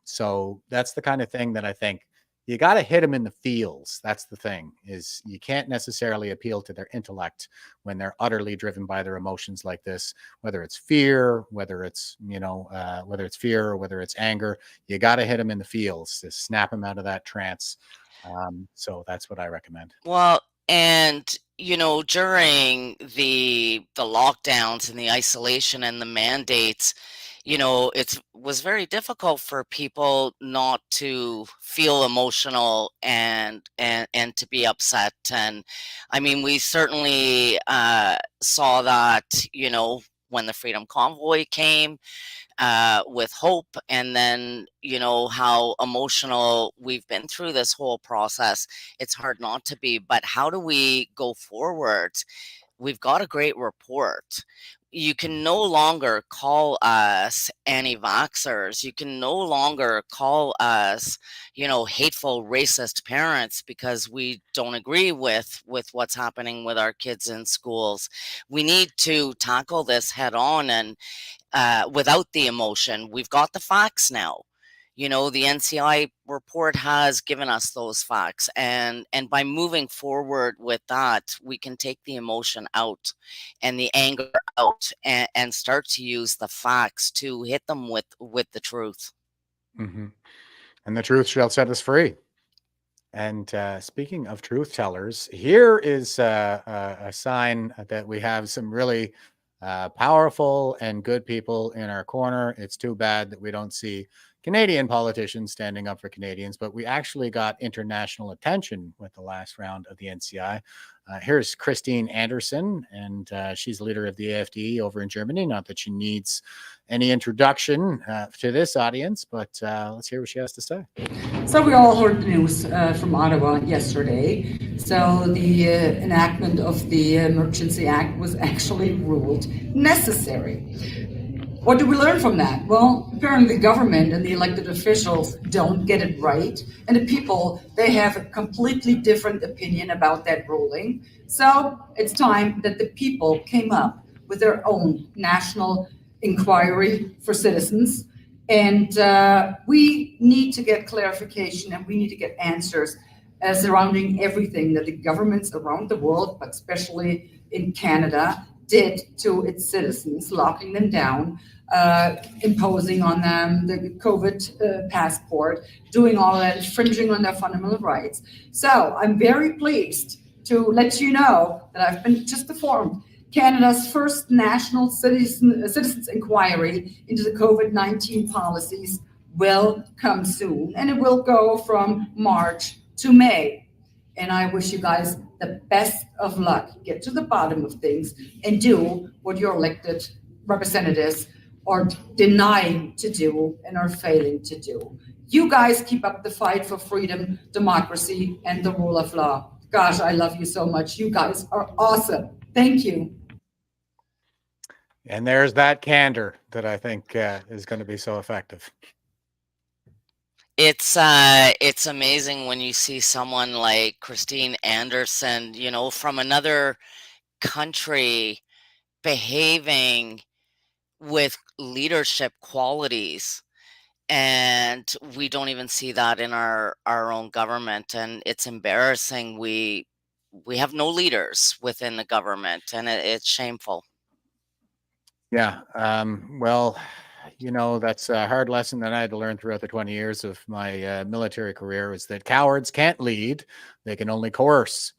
So that's the kind of thing that I think you got to hit them in the feels. That's the thing, is you can't necessarily appeal to their intellect when they're utterly driven by their emotions like this, whether it's fear, whether it's fear or whether it's anger. You got to hit them in the feels to snap them out of that trance. So that's what I recommend. Well, and during the lockdowns and the isolation and the mandates, it was very difficult for people not to feel emotional and to be upset. And I mean, we certainly saw that, when the Freedom Convoy came, with hope, and then how emotional we've been through this whole process. It's hard not to be, but how do we go forward? We've got a great report. You can no longer call us anti-vaxxers. You can no longer call us, hateful, racist parents because we don't agree with what's happening with our kids in schools. We need to tackle this head on and without the emotion. We've got the facts now. The NCI report has given us those facts, and by moving forward with that, we can take the emotion out and the anger out, and start to use the facts to hit them with the truth. Mm-hmm. And the truth shall set us free. And speaking of truth tellers, here is a sign that we have some really powerful and good people in our corner. It's too bad that we don't see Canadian politicians standing up for Canadians, but we actually got international attention with the last round of the NCI. Here's Christine Anderson, and she's leader of the AFD over in Germany. Not that she needs any introduction to this audience, but let's hear what she has to say. So we all heard the news from Ottawa yesterday. So the enactment of the Emergency Act was actually ruled necessary. What do we learn from that? Well, apparently the government and the elected officials don't get it right. And the people, they have a completely different opinion about that ruling. So it's time that the people came up with their own national inquiry for citizens. And we need to get clarification and we need to get answers surrounding everything that the governments around the world, but especially in Canada, did to its citizens, locking them down, imposing on them the COVID passport, doing all that, infringing on their fundamental rights. So I'm very pleased to let you know that I've been just informed Canada's first national citizens inquiry into the COVID-19 policies will come soon, and it will go from March to May. And I wish you guys the best of luck. Get to the bottom of things and do what your elected representatives are denying to do and are failing to do. You guys keep up the fight for freedom, democracy, and the rule of law. Gosh, I love you so much. You guys are awesome. Thank you. And there's that candor that I think is going to be so effective. It's amazing when you see someone like Christine Anderson, you know, from another country behaving with leadership qualities, and we don't even see that in our own government, and it's embarrassing. We have no leaders within the government, and it's shameful. Yeah. Well, you know, that's a hard lesson that I had to learn throughout the 20 years of my military career is that cowards can't lead. They can only coerce.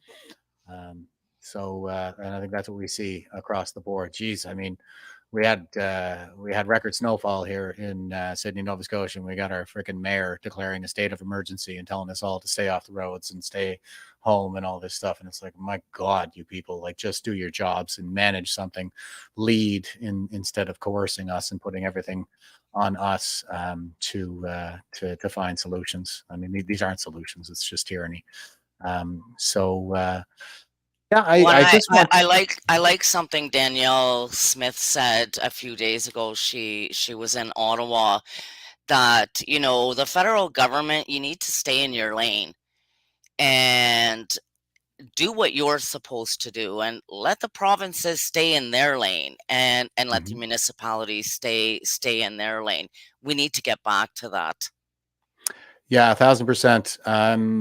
And I think that's what we see across the board. Geez, I mean, we had record snowfall here in Sydney, Nova Scotia, and we got our freaking mayor declaring a state of emergency and telling us all to stay off the roads and stay home and all this stuff. And it's like, my God, you people, like, just do your jobs and manage something, lead instead of coercing us and putting everything on us to find solutions. I mean, these aren't solutions; it's just tyranny. Yeah, I like something Danielle Smith said a few days ago. She was in Ottawa, that, you know, the federal government, you need to stay in your lane and do what you're supposed to do, and let the provinces stay in their lane, and let the municipalities stay in their lane. We need to get back to that. Yeah, 1,000%. I'm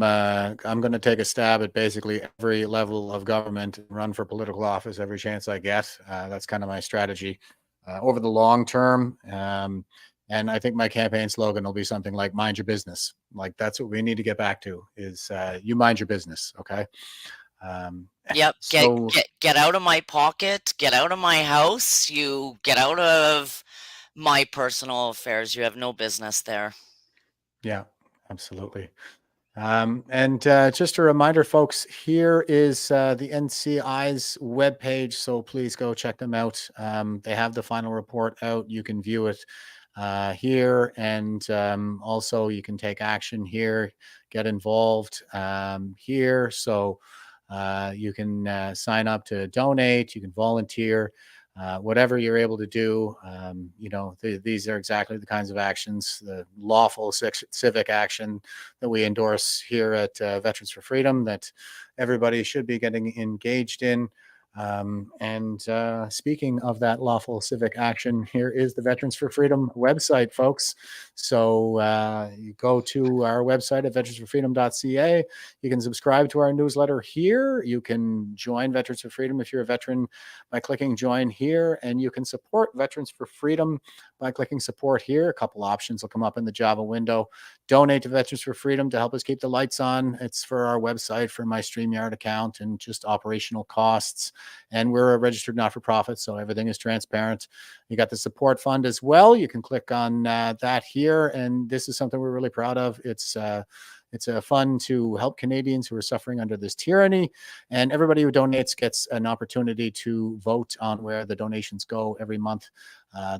going to take a stab at basically every level of government and run for political office every chance I get. That's kind of my strategy over the long term. And I think my campaign slogan will be something like "Mind your business." Like, that's what we need to get back to: is you mind your business, okay? Yep. Get out of my pocket. Get out of my house. You get out of my personal affairs. You have no business there. Yeah. Absolutely. And just a reminder, folks, here is the NCI's webpage, so please go check them out. They have the final report out. You can view it here, and also you can take action here, get involved here. So you can sign up to donate, you can volunteer. Whatever you're able to do, you know, these are exactly the kinds of actions, the lawful civic action that we endorse here at Veterans for Freedom, that everybody should be getting engaged in. Speaking of that lawful civic action, here is the Veterans for Freedom website, folks. So you go to our website at veteransforfreedom.ca. You can subscribe to our newsletter here. You can join Veterans for Freedom if you're a veteran by clicking join here, and you can support Veterans for Freedom by clicking support here. A couple options will come up in the Java window. Donate to Veterans for Freedom to help us keep the lights on. It's for our website, for my StreamYard account, and just operational costs. and we're a registered not-for-profit, so everything is transparent. You got the support fund as well. You can click on that here, and this is something we're really proud of. It's a fund to help Canadians who are suffering under this tyranny, and everybody who donates gets an opportunity to vote on where the donations go every month.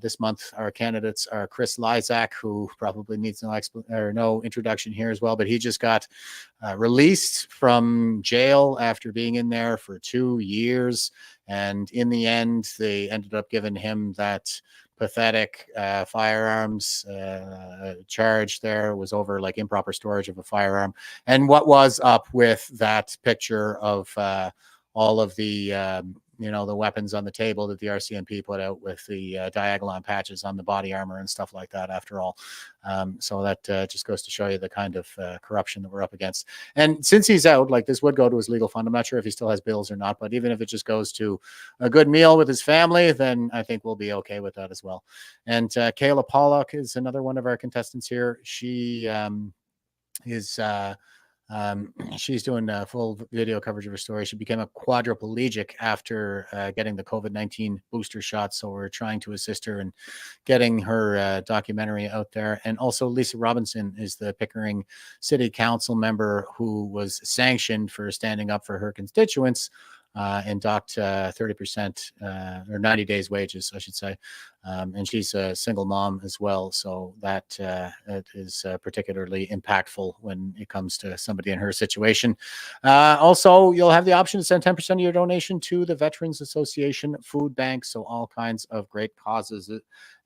This month, our candidates are Chris Lysak, who probably needs no introduction here as well, but he just got released from jail after being in there for 2 years, and in the end, they ended up giving him that pathetic firearms charge. There was over like improper storage of a firearm, and what was up with that picture of all of the the weapons on the table that the RCMP put out with the diagolon patches on the body armor and stuff like that, after all. So that just goes to show you the kind of corruption that we're up against. And since he's out, like, this would go to his legal fund. I'm not sure if he still has bills or not, but even if it just goes to a good meal with his family, then I think we'll be okay with that as well. And Kayla Pollock is another one of our contestants here. She is she's doing full video coverage of her story. She became a quadriplegic after getting the COVID-19 booster shot. So we're trying to assist her in getting her documentary out there. And also Lisa Robinson is the Pickering City Council member who was sanctioned for standing up for her constituents and docked 30% or 90 days wages, I should say. And she's a single mom as well. So that it is particularly impactful when it comes to somebody in her situation. Also, you'll have the option to send 10% of your donation to the Veterans Association Food Bank. So all kinds of great causes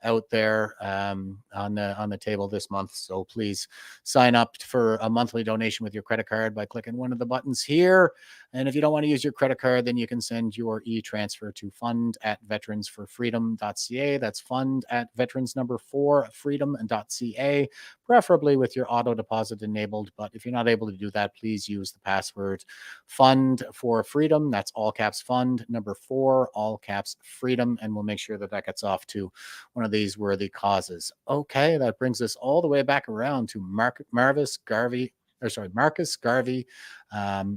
out there on the table this month. So please sign up for a monthly donation with your credit card by clicking one of the buttons here. And if you don't want to use your credit card, then you can send your e-transfer to fund@veteransforfreedom.ca. That's fund@veterans4freedom.ca, preferably with your auto deposit enabled. But if you're not able to do that, please use the password Fund for Freedom. That's all caps Fund, number 4, all caps Freedom. And we'll make sure that gets off to one of these worthy causes. Okay, that brings us all the way back around to Marcus Garvey,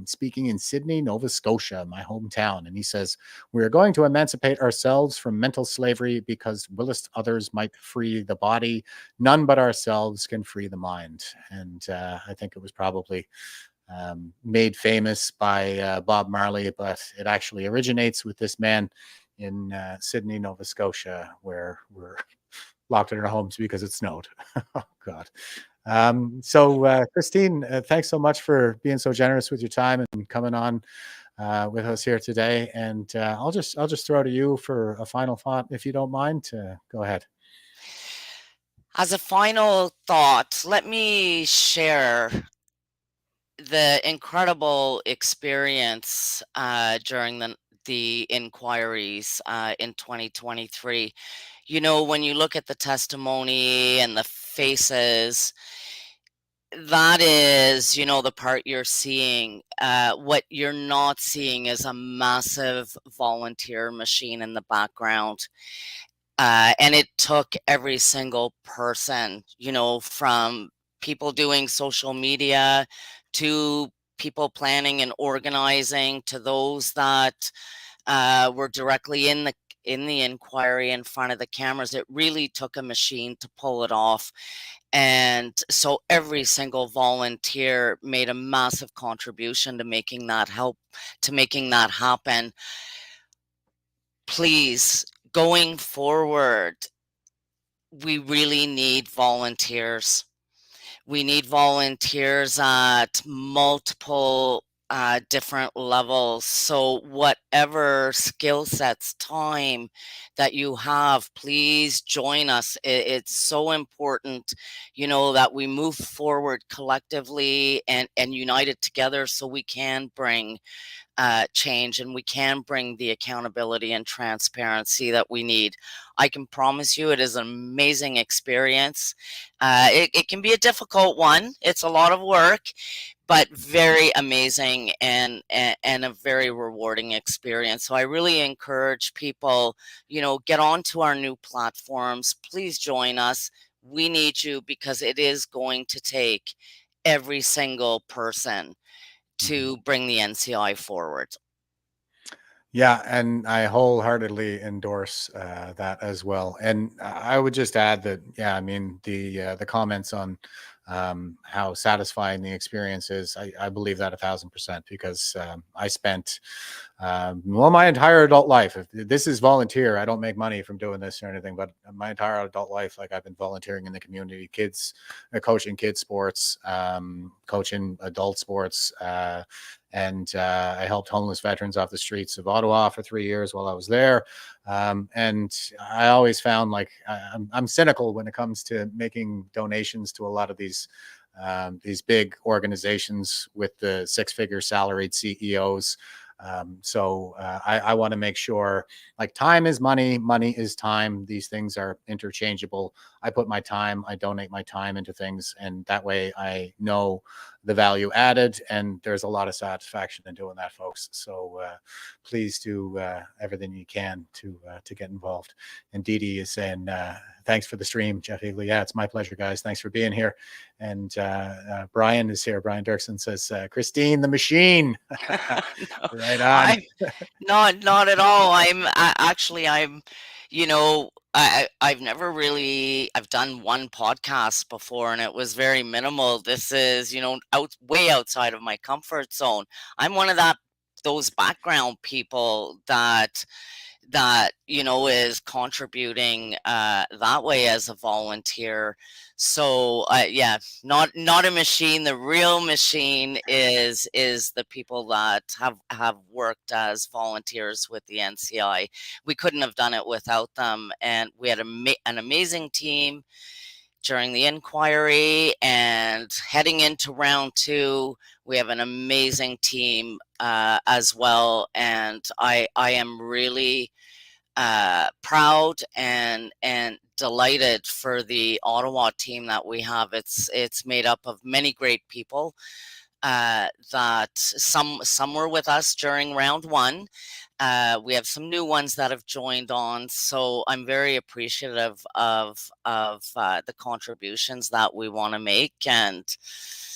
speaking in Sydney, Nova Scotia, my hometown. And he says, "We are going to emancipate ourselves from mental slavery because whilst others might free the body, none but ourselves can free the mind." And I think it was probably made famous by Bob Marley, but it actually originates with this man in Sydney, Nova Scotia, where we're locked in our homes because it snowed. Oh, God. So Christine, thanks so much for being so generous with your time and coming on with us here today. And I'll just throw to you for a final thought, if you don't mind. Go ahead. As a final thought, let me share the incredible experience during the inquiries in 2023. You know, when you look at the testimony and the faces, that is, you know, the part you're seeing. What you're not seeing is a massive volunteer machine in the background. And it took every single person, you know, from people doing social media to people planning and organizing to those that were directly in the inquiry in front of the cameras. It really took a machine to pull it off. And so every single volunteer made a massive contribution to making that happen. Please, going forward, we really need volunteers. We need volunteers at multiple different levels. So whatever skill sets, time that you have, please join us. It's so important, you know, that we move forward collectively and united together so we can bring change and we can bring the accountability and transparency that we need. I can promise you it is an amazing experience. It can be a difficult one. It's a lot of work, but very amazing and a very rewarding experience. So I really encourage people, you know, get onto our new platforms. Please join us. We need you because it is going to take every single person to bring the NCI forward. Yeah, and I wholeheartedly endorse that as well. And I would just add that, yeah, I mean the comments on how satisfying the experience is, I believe that 1,000% because I spent well my entire adult life. If this is volunteer, I don't make money from doing this or anything, but my entire adult life, like I've been volunteering in the community, kids, coaching kids sports, coaching adult sports. And I helped homeless veterans off the streets of Ottawa for 3 years while I was there. And I always found like I'm cynical when it comes to making donations to a lot of these big organizations with the six-figure salaried CEOs. So I want to make sure like time is money, money is time. These things are interchangeable. I put my time, I donate my time into things, and that way I know the value added, and there's a lot of satisfaction in doing that, folks. So please do everything you can to get involved. And Dee Dee is saying, thanks for the stream, Jeff Eagley. Yeah, it's my pleasure, guys. Thanks for being here. And Brian is here. Brian Dirksen says, Christine the Machine. Right on. Not at all. I'm, you know, I've never really, I've done one podcast before and it was very minimal. This is, you know, way outside of my comfort zone. I'm one of those background people that you know is contributing that way as a volunteer. So yeah, not a machine. The real machine is the people that have worked as volunteers with the NCI. We couldn't have done it without them, and we had an amazing team during the inquiry, and heading into round 2 we have an amazing team as well. And I am really proud and delighted for the Ottawa team that we have. It's made up of many great people that some were with us during round 1. We have some new ones that have joined on, so I'm very appreciative of the contributions that we want to make. And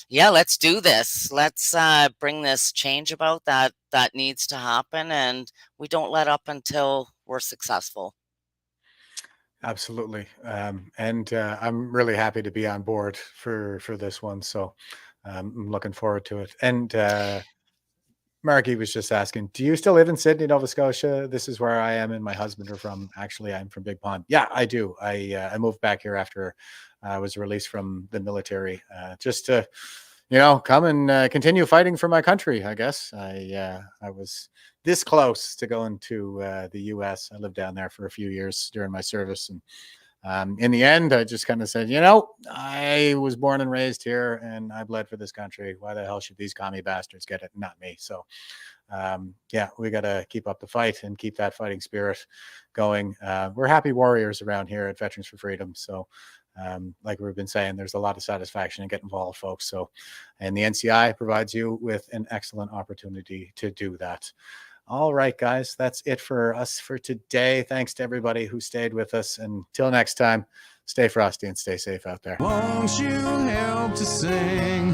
yeah, let's do this. Let's bring this change about that needs to happen, and we don't let up until we're successful. Absolutely. And I'm really happy to be on board for this one. So I'm looking forward to it. And Marky was just asking, do you still live in Sydney, Nova Scotia? This is where I am and my husband are from. Actually, I'm from Big Pond. Yeah, I do. I moved back here after I was released from the military, just to, you know, come and continue fighting for my country, I guess. I was this close to going to the U.S. I lived down there for a few years during my service. And in the end, I just kind of said, you know, I was born and raised here and I bled for this country. Why the hell should these commie bastards get it? Not me. So, yeah, we got to keep up the fight and keep that fighting spirit going. We're happy warriors around here at Veterans for Freedom. So, like we've been saying, there's a lot of satisfaction in getting involved, folks. So, and the NCI provides you with an excellent opportunity to do that. All right, guys, that's it for us for today. Thanks to everybody who stayed with us. Until next time, stay frosty and stay safe out there. Won't you help to sing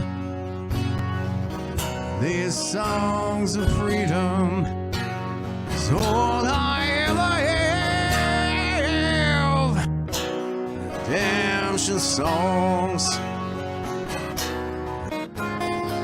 these songs of freedom? It's all I ever have. Redemption songs.